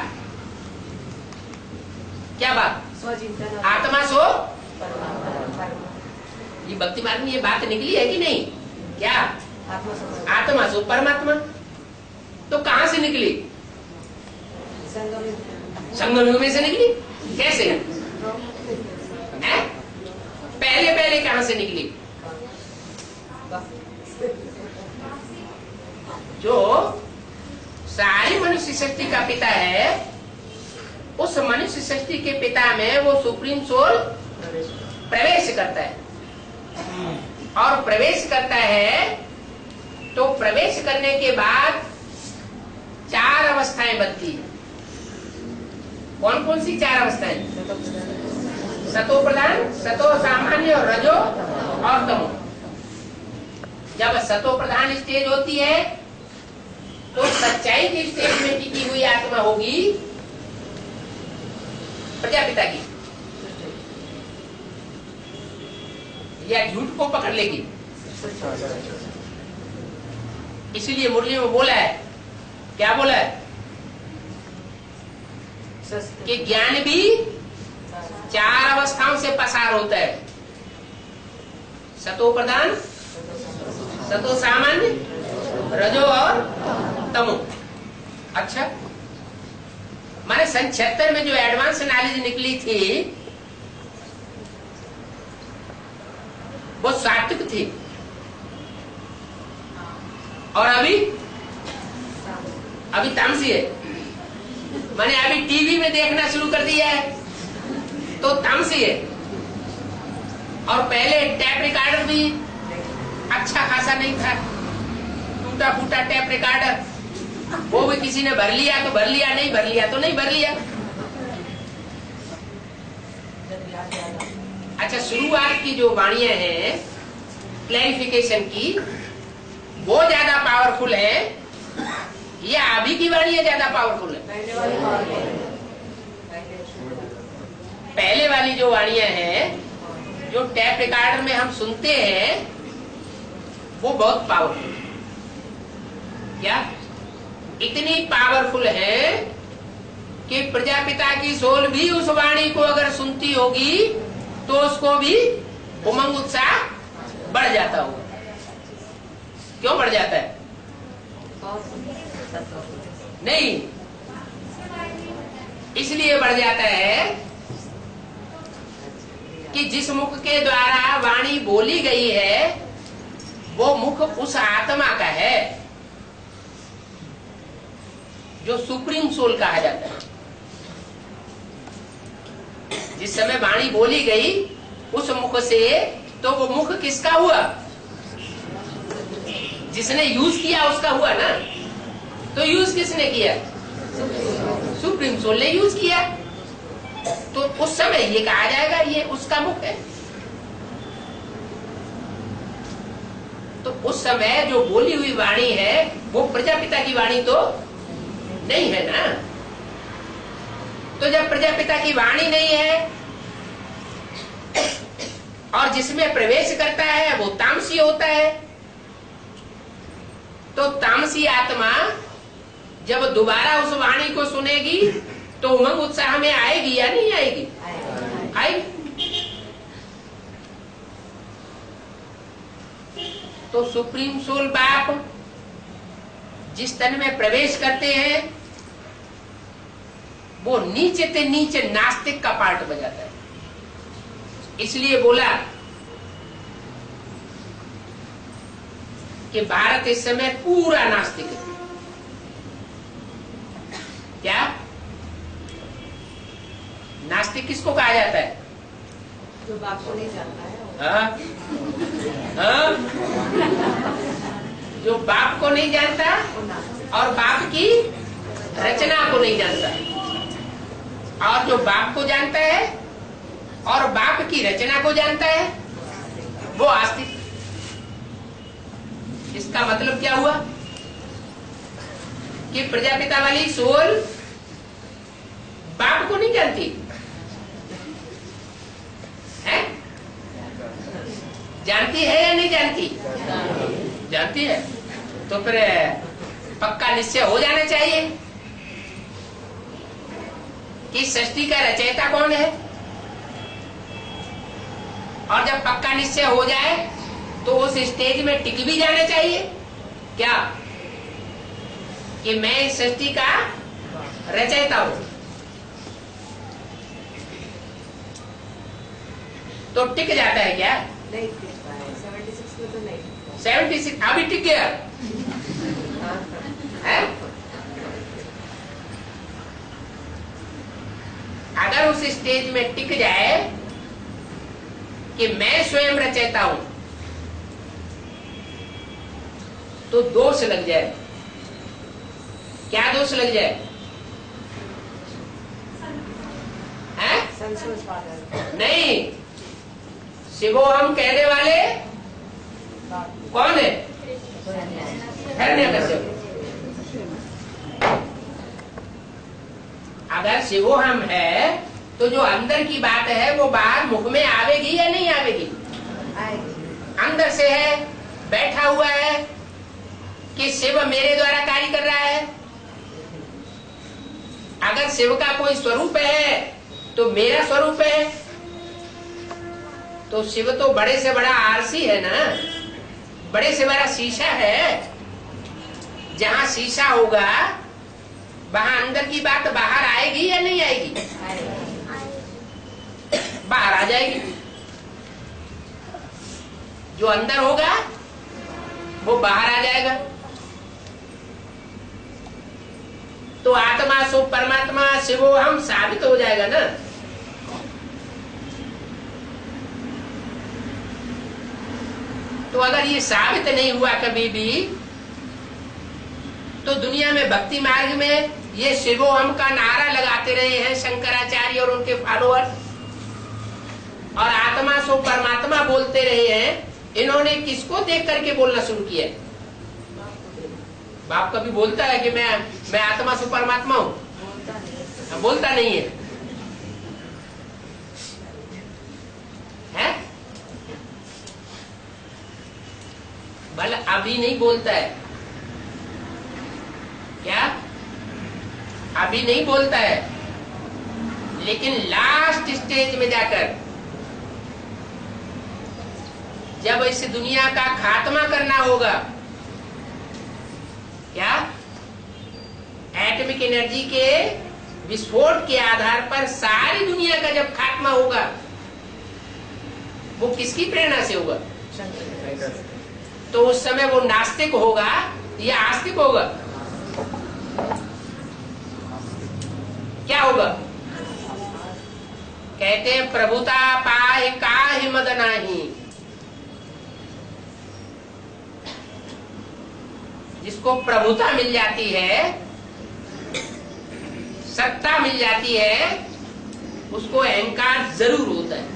क्या बात? आत्मा सो ये भक्ति मार्ग में ये बात निकली है कि नहीं? क्या? आत्मा सो परमात्मा। तो कहां से निकली? संगम युग में से निकली। कैसे है? पहले कहां से निकली? जो सारी मनुष्य सृष्टि का पिता है, उस मनुष्य सृष्टि के पिता में वो सुप्रीम सोल प्रवेश करता है। और प्रवेश करता है तो प्रवेश करने के बाद 4 अवस्थाएं बनती है। कौन कौन सी 4 अवस्थाएं? सतो प्रधान, सतो सामान्य, रजो और तमो। जब सतो प्रधान स्टेज होती है तो सच्चाई के स्टेज में टिकी हुई आत्मा होगी प्रजापिता की, या झूठ को पकड़ लेगी। इसीलिए मुरली में बोला है, क्या बोला है? कि ज्ञान भी 4 अवस्थाओं से पसार होता है। सतो प्रधान, सतो सामान्य, रजो और तमो। अच्छा, माने सन 76 में जो एडवांस नॉलेज निकली थी वो सात्विक थी, और अभी तामसी है। मैंने अभी टीवी में देखना शुरू कर दिया है तो तामसी है। और पहले टैप रिकॉर्डर भी अच्छा खासा नहीं था, टूटा फूटा टैप रिकॉर्डर, वो भी किसी ने भर लिया तो भर लिया, नहीं भर लिया तो नहीं भर लिया। अच्छा, शुरुआत की जो वाणियां हैं क्लैरिफिकेशन की, वो ज्यादा पावरफुल है या अभी की वाणियां ज्यादा पावरफुल है? पहले वाली जो वाणियां हैं जो टैप रिकॉर्डर में हम सुनते हैं वो बहुत पावरफुल है। क्या? इतनी पावरफुल है कि प्रजापिता की सोल भी उस वाणी को अगर सुनती होगी तो उसको भी उमंग उत्साह बढ़ जाता होगा। क्यों बढ़ जाता है? नहीं, इसलिए बढ़ जाता है कि जिस मुख के द्वारा वाणी बोली गई है वो मुख उस आत्मा का है जो सुप्रीम सोल कहा जाता है। जिस समय वाणी बोली गई उस मुख से, तो वो मुख किसका हुआ? जिसने यूज किया उसका हुआ ना। तो यूज किसने किया? सुप्रीम सोल ने यूज किया। तो उस समय ये कहा जाएगा ये उसका मुख है। तो उस समय जो बोली हुई वाणी है वो प्रजापिता की वाणी तो नहीं है ना। तो जब प्रजापिता की वाणी नहीं है और जिसमें प्रवेश करता है वो तामसी होता है, तो तामसी आत्मा जब दोबारा उस वाणी को सुनेगी तो उमंग उत्साह में आएगी या नहीं आएगी? आएगी। तो सुप्रीम सोल बाप जिस तन में प्रवेश करते हैं वो नीचे से नीचे नास्तिक का पार्ट बजाता है। इसलिए बोला कि भारत इस समय पूरा नास्तिक है। क्या नास्तिक किसको कहा जाता है? जो बाप को नहीं जानता है। हाँ? हाँ? जो बाप को नहीं जानता और बाप की रचना को नहीं जानता, और जो बाप को जानता है और बाप की रचना को जानता है वो आस्तिक। इसका मतलब क्या हुआ कि प्रजापिता वाली सोल बाप को नहीं जानती है? जानती है या नहीं जानती? जानती है। तो फिर पक्का निश्चय हो जाना चाहिए कि सृष्टि का रचयिता कौन है। और जब पक्का निश्चय हो जाए तो उस स्टेज में टिक भी जाना चाहिए क्या कि मैं इस सृष्टि का रचयिता हूं। तो टिक जाता है क्या? नहीं टिक पाया। 76 में तो नहीं। 76 अभी टिक गया है? अगर उस स्टेज में टिक जाए कि मैं स्वयं रचयिता हूं तो दोष लग जाए। क्या दोष लग जाए? हैं? संशोधन नहीं, शिवो हम कहने वाले कौन है? हिरण्यकश्यप। अगर शिवो हम है तो जो अंदर की बात है वो बाहर मुख में आवेगी या नहीं आवेगी? अंदर से है, बैठा हुआ है कि शिव मेरे द्वारा कार्य कर रहा है। अगर शिव का कोई स्वरूप है तो मेरा स्वरूप है। तो शिव तो बड़े से बड़ा आरसी है ना, बड़े से बड़ा शीशा है। जहां शीशा होगा वहां अंदर की बात बाहर आएगी या नहीं आएगी? बाहर आ जाएगी। जो अंदर होगा वो बाहर आ जाएगा। तो आत्मा सो परमात्मा शिवो हम साबित हो जाएगा ना। तो अगर ये साबित नहीं हुआ कभी भी तो दुनिया में भक्ति मार्ग में ये शिवो हम का नारा लगाते रहे हैं शंकराचार्य और उनके फॉलोअर, और आत्मा सो परमात्मा बोलते रहे हैं। इन्होंने किसको देख करके बोलना शुरू किया? बाप कभी बोलता है कि मैं आत्मा सो परमात्मा हूं? बोलता नहीं है, है? भले अभी नहीं बोलता है। क्या? अभी नहीं बोलता है, लेकिन लास्ट स्टेज में जाकर जब इस दुनिया का खात्मा करना होगा, क्या एटॉमिक एनर्जी के विस्फोट के आधार पर सारी दुनिया का जब खात्मा होगा वो किसकी प्रेरणा से होगा? तो उस समय वो नास्तिक होगा या आस्तिक होगा? क्या होगा? कहते हैं प्रभुता पाहि काहि मद नाही। जिसको प्रभुता मिल जाती है, सत्ता मिल जाती है, उसको अहंकार जरूर होता है।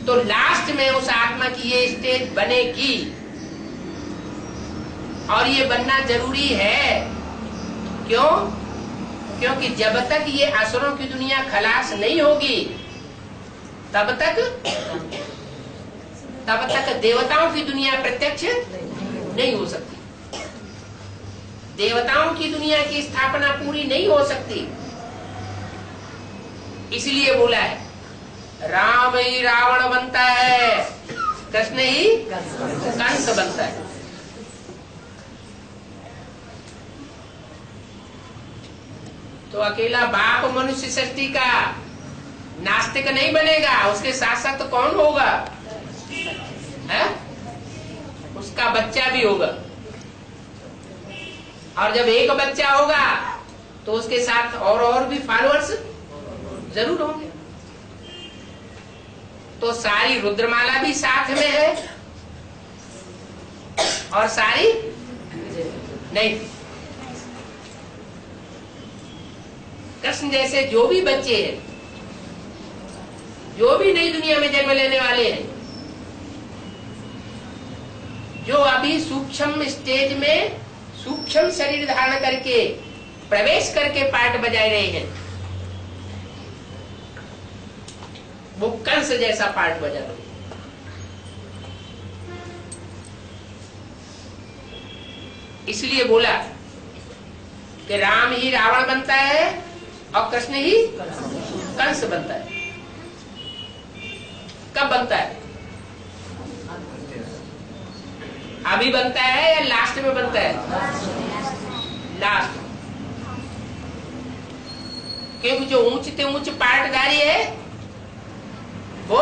तो लास्ट में उस आत्मा की ये स्टेज बनेगी, और ये बनना जरूरी है। क्यों? क्योंकि जब तक ये असुरों की दुनिया खलास नहीं होगी, तब तक देवताओं की दुनिया प्रत्यक्ष नहीं हो सकती। देवताओं की दुनिया की स्थापना पूरी नहीं हो सकती। इसलिए बोला है राम ही रावण बनता है, कृष्ण ही कंस बनता है। तो अकेला बाप मनुष्य सृष्टि का नास्तिक नहीं बनेगा, उसके साथ साथ तो कौन होगा? है? उसका बच्चा भी होगा, और जब एक बच्चा होगा तो उसके साथ और भी फॉलोअर्स जरूर होंगे। तो सारी रुद्रमाला भी साथ में है और सारी नहीं। कृष्ण जैसे जो भी बच्चे हैं, जो भी नई दुनिया में जन्म लेने वाले हैं, जो अभी सूक्ष्म स्टेज में सूक्ष्म शरीर धारण करके प्रवेश करके पार्ट बजा रहे हैं, वो कंस जैसा पार्ट बजा रहे हैं। इसलिए बोला कि राम ही रावण बनता है और कृष्ण ही कंस बनता है। कब बनता है? अभी बनता है या लास्ट में बनता है? लास्ट। क्योंकि जो ऊंचते ऊंच पार्टधारी है वो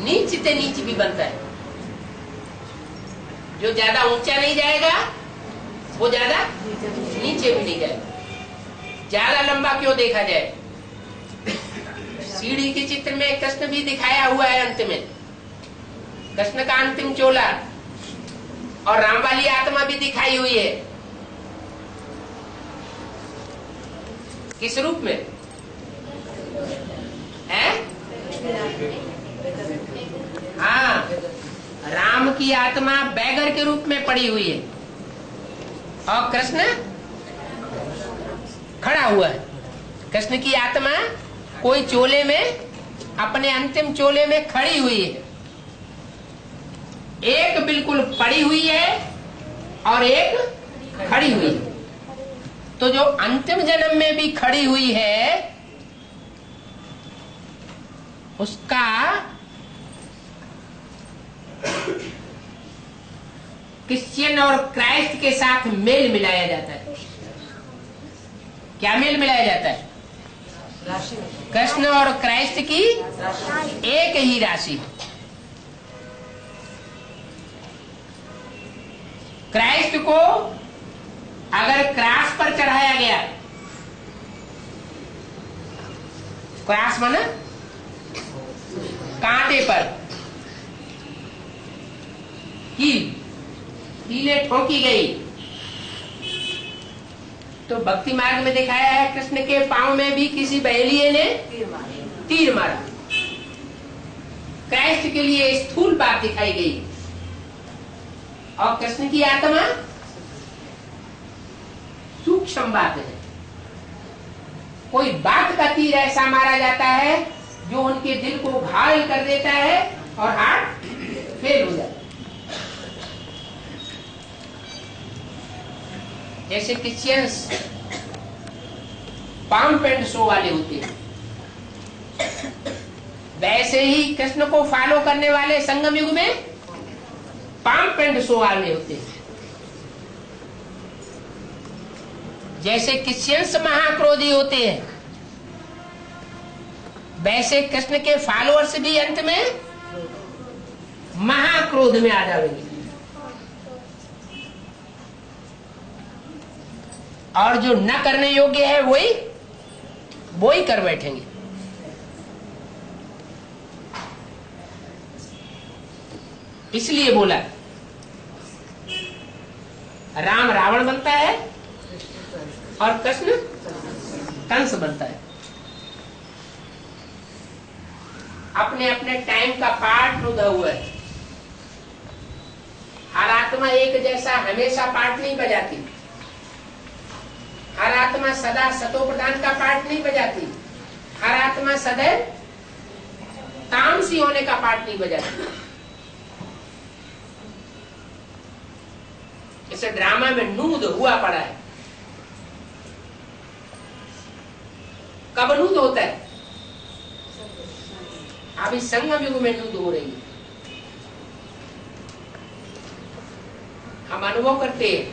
नीचते नीच भी बनता है। जो ज्यादा ऊंचा नहीं जाएगा वो ज्यादा नीचे भी नहीं जाएगा। ज्यादा लंबा क्यों देखा जाए? सीढ़ी के चित्र में कृष्ण भी दिखाया हुआ है। अंत में कृष्ण का अंतिम चोला और राम वाली आत्मा भी दिखाई हुई है। किस रूप में है? हाँ, राम की आत्मा बैगर के रूप में पड़ी हुई है और कृष्ण खड़ा हुआ है। कृष्ण की आत्मा कोई चोले में, अपने अंतिम चोले में खड़ी हुई है। एक बिल्कुल पड़ी हुई है और एक खड़ी हुई है। तो जो अंतिम जन्म में भी खड़ी हुई है, उसका क्रिश्चियन और क्राइस्ट के साथ मेल मिलाया जाता है। क्या मेल मिलाया जाता है? कृष्ण और क्राइस्ट की एक ही राशि। क्राइस्ट को अगर क्रॉस पर चढ़ाया गया, क्रॉस माना कांटे पर, कीले ठोकी गई, तो भक्ति मार्ग में दिखाया है कृष्ण के पांव में भी किसी बहेलिये ने तीर मारा। क्राइस्ट के लिए स्थूल बात दिखाई गई और कृष्ण की आत्मा सूक्ष्म बात है। कोई बात का तीर ऐसा मारा जाता है जो उनके दिल को घायल कर देता है और हार्ट फेल हो जाता है। जैसे क्रिश्चियंस पम्प एंड शो वाले होते हैं, वैसे ही कृष्ण को फॉलो करने वाले संगम युग में पम्प एंड शो वाले होते हैं। जैसे क्रिश्चियंस महाक्रोधी होते हैं, वैसे कृष्ण के फॉलोअर्स भी अंत में महाक्रोध में आ जाएंगे और जो न करने योग्य है वही कर बैठेंगे। इसलिए बोला राम रावण बनता है और कृष्ण कंस बनता है। अपने अपने टाइम का पार्ट रुधा हुआ है। हर आत्मा एक जैसा हमेशा पार्ट नहीं बजाती। हर आत्मा सदा सतो प्रधान का पार्ट नहीं बजाती। हर आत्मा सदैव तामसी होने का पार्ट नहीं बजाती। इसे ड्रामा में नूद हुआ पड़ा है। कब नूद होता है? अभी संगम युग में नूद हो रही है। हम अनुभव करते हैं,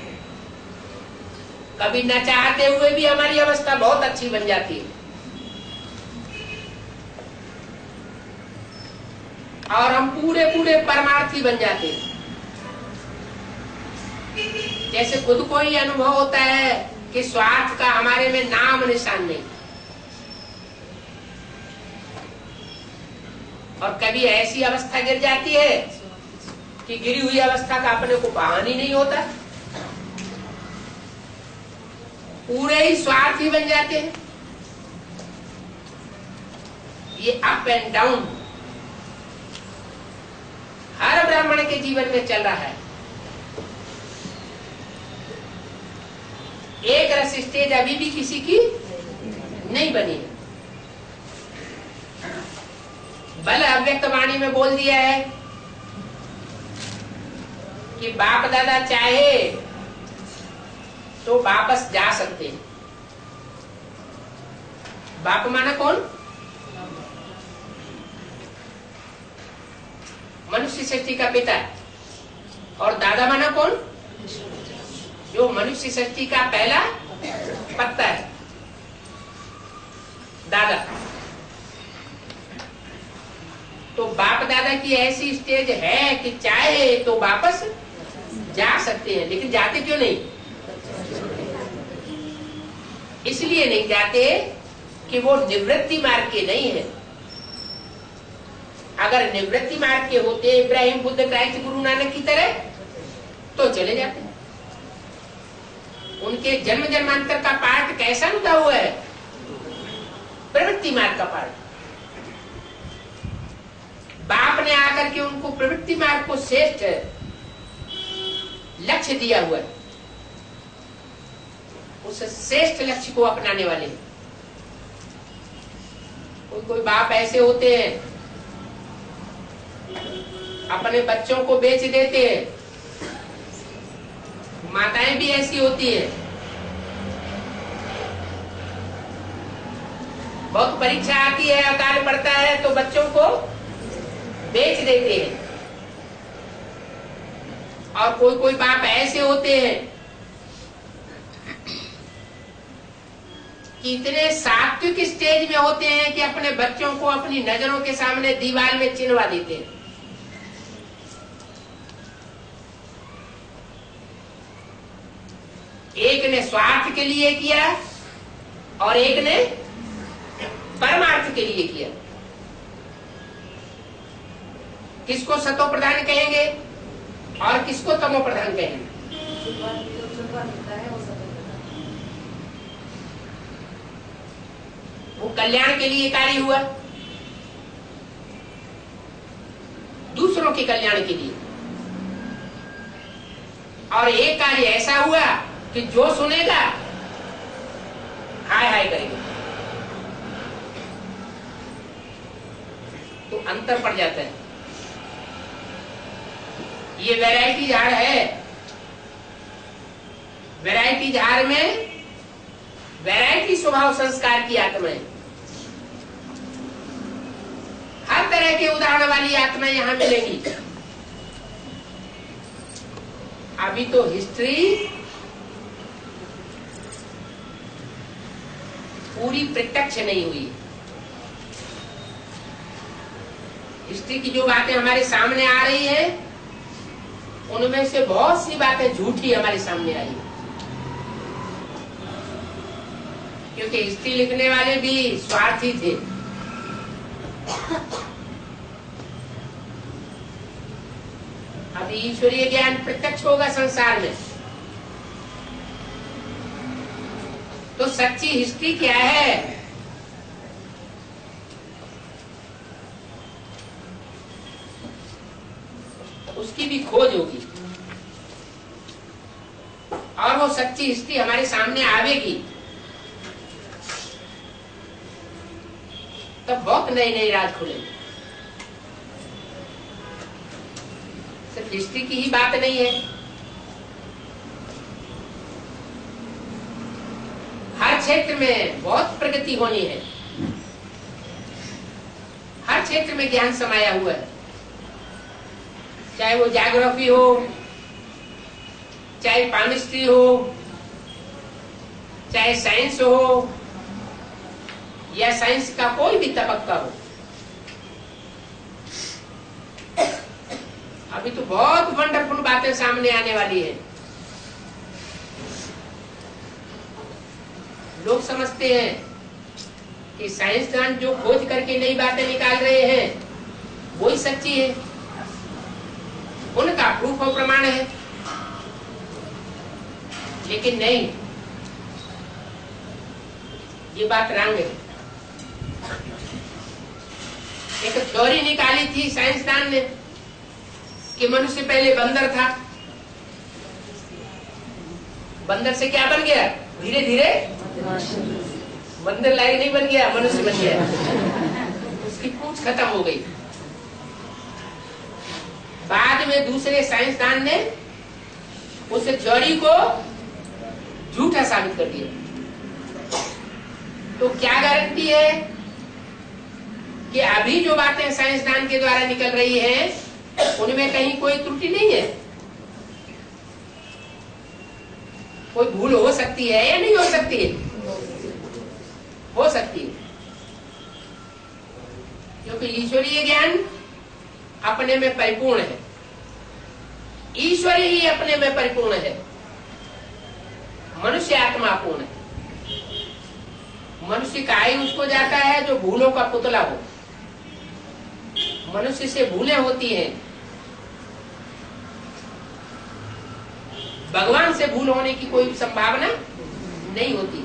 कभी न चाहते हुए भी हमारी अवस्था बहुत अच्छी बन जाती है और हम पूरे पूरे परमार्थी बन जाते हैं। जैसे खुद को ही अनुभव होता है कि स्वार्थ का हमारे में नाम निशान नहीं। और कभी ऐसी अवस्था गिर जाती है कि गिरी हुई अवस्था का अपने को भान ही नहीं होता। पूरे ही स्वार्थी बन जाते हैं। ये अप एंड डाउन हर ब्राह्मण के जीवन में चल रहा है। एक रस स्टेज अभी भी किसी की नहीं बनी है। बल अव्यक्त वाणी में बोल दिया है कि बाप दादा चाहे तो वापस जा सकते हैं। बाप माना कौन? मनुष्य सृष्टि का पिता। और दादा माना कौन? जो मनुष्य सृष्टि का पहला पत्ता है, दादा। तो बाप दादा की ऐसी स्टेज है कि चाहे तो वापस जा सकते हैं, लेकिन जाते क्यों नहीं? इसलिए नहीं जाते कि वो निवृत्ति मार्ग के नहीं है। अगर निवृत्ति मार्ग के होते इब्राहिम, बुद्ध, क्राइस्ट, गुरु नानक की तरह, तो चले जाते। उनके जन्म जन्मांतर का पार्ट कैसा रुका हुआ है? प्रवृत्ति मार्ग का पार्ट। बाप ने आकर के उनको प्रवृत्ति मार्ग को श्रेष्ठ लक्ष्य दिया हुआ है। उस श्रेष्ठ लक्ष्य को अपनाने वाले कोई बाप ऐसे होते हैं, अपने बच्चों को बेच देते हैं। माताएं भी ऐसी होती है। बहुत परीक्षा आती है, अकाल पड़ता है तो बच्चों को बेच देते हैं। और कोई बाप ऐसे होते हैं कि इतने सात्विक स्टेज में होते हैं कि अपने बच्चों को अपनी नजरों के सामने दीवार में चिनवा देते हैं। एक ने स्वार्थ के लिए किया और एक ने परमार्थ के लिए किया। किसको सतो प्रधान कहेंगे और किसको तमो प्रधान कहेंगे? वो कल्याण के लिए कार्य हुआ, दूसरों के कल्याण के लिए। और एक कार्य ऐसा हुआ कि जो सुनेगा हाय हाय करेगा। तो अंतर पड़ जाता है। ये वैरायटी झाड़ है। वैरायटी झाड़ में वैरायटी स्वभाव संस्कार की आत्माएं, हर तरह के उदाहरण वाली आत्माएं यहां मिलेंगी। अभी तो हिस्ट्री पूरी प्रत्यक्ष नहीं हुई। हिस्ट्री की जो बातें हमारे सामने आ रही है उनमें से बहुत सी बातें झूठी हमारे सामने आई है, क्योंकि हिस्ट्री लिखने वाले भी स्वार्थी थे। अब ईश्वरीय ज्ञान प्रत्यक्ष होगा संसार में, तो सच्ची हिस्ट्री क्या है, उसकी भी खोज होगी और वो सच्ची हिस्ट्री हमारे सामने आवेगी, तब बहुत नई नई राज खुलेगी। सिर्फ हिस्ट्री की ही बात नहीं है, हर क्षेत्र में बहुत प्रगति होनी है, हर क्षेत्र में ज्ञान समाया हुआ है, चाहे वो ज्योग्राफी हो, चाहे केमिस्ट्री हो, चाहे साइंस हो, या साइंस का कोई भी तबक्का हो। अभी तो बहुत वंडरफुल बातें सामने आने वाली है। लोग समझते हैं कि साइंसदान जो खोज करके नई बातें निकाल रहे हैं वही सच्ची है, उनका प्रूफ और प्रमाण है, लेकिन नहीं, ये बात रंग है। एक थ्योरी निकाली थी साइंसदान ने कि मनुष्य पहले बंदर था, बंदर से क्या बन गया, धीरे धीरे बंदर लायक नहीं बन गया, मनुष्य बन गया, उसकी पूंछ खत्म हो गई। बाद में दूसरे साइंसदान ने उस थ्योरी को झूठा साबित कर दिया। तो क्या गारंटी है कि अभी जो बातें साइंसदान के द्वारा निकल रही हैं उनमें कहीं कोई त्रुटि नहीं है, कोई भूल हो सकती है या नहीं हो सकती है, हो सकती है, क्योंकि ईश्वरीय ज्ञान अपने में परिपूर्ण है, ईश्वर ही अपने में परिपूर्ण है, मनुष्य आत्मा पूर्ण है। मनुष्य का ही उसको जाता है जो भूलों का पुतला हो, मनुष्य से भूलें होती हैं, भगवान से भूल होने की कोई संभावना नहीं होती।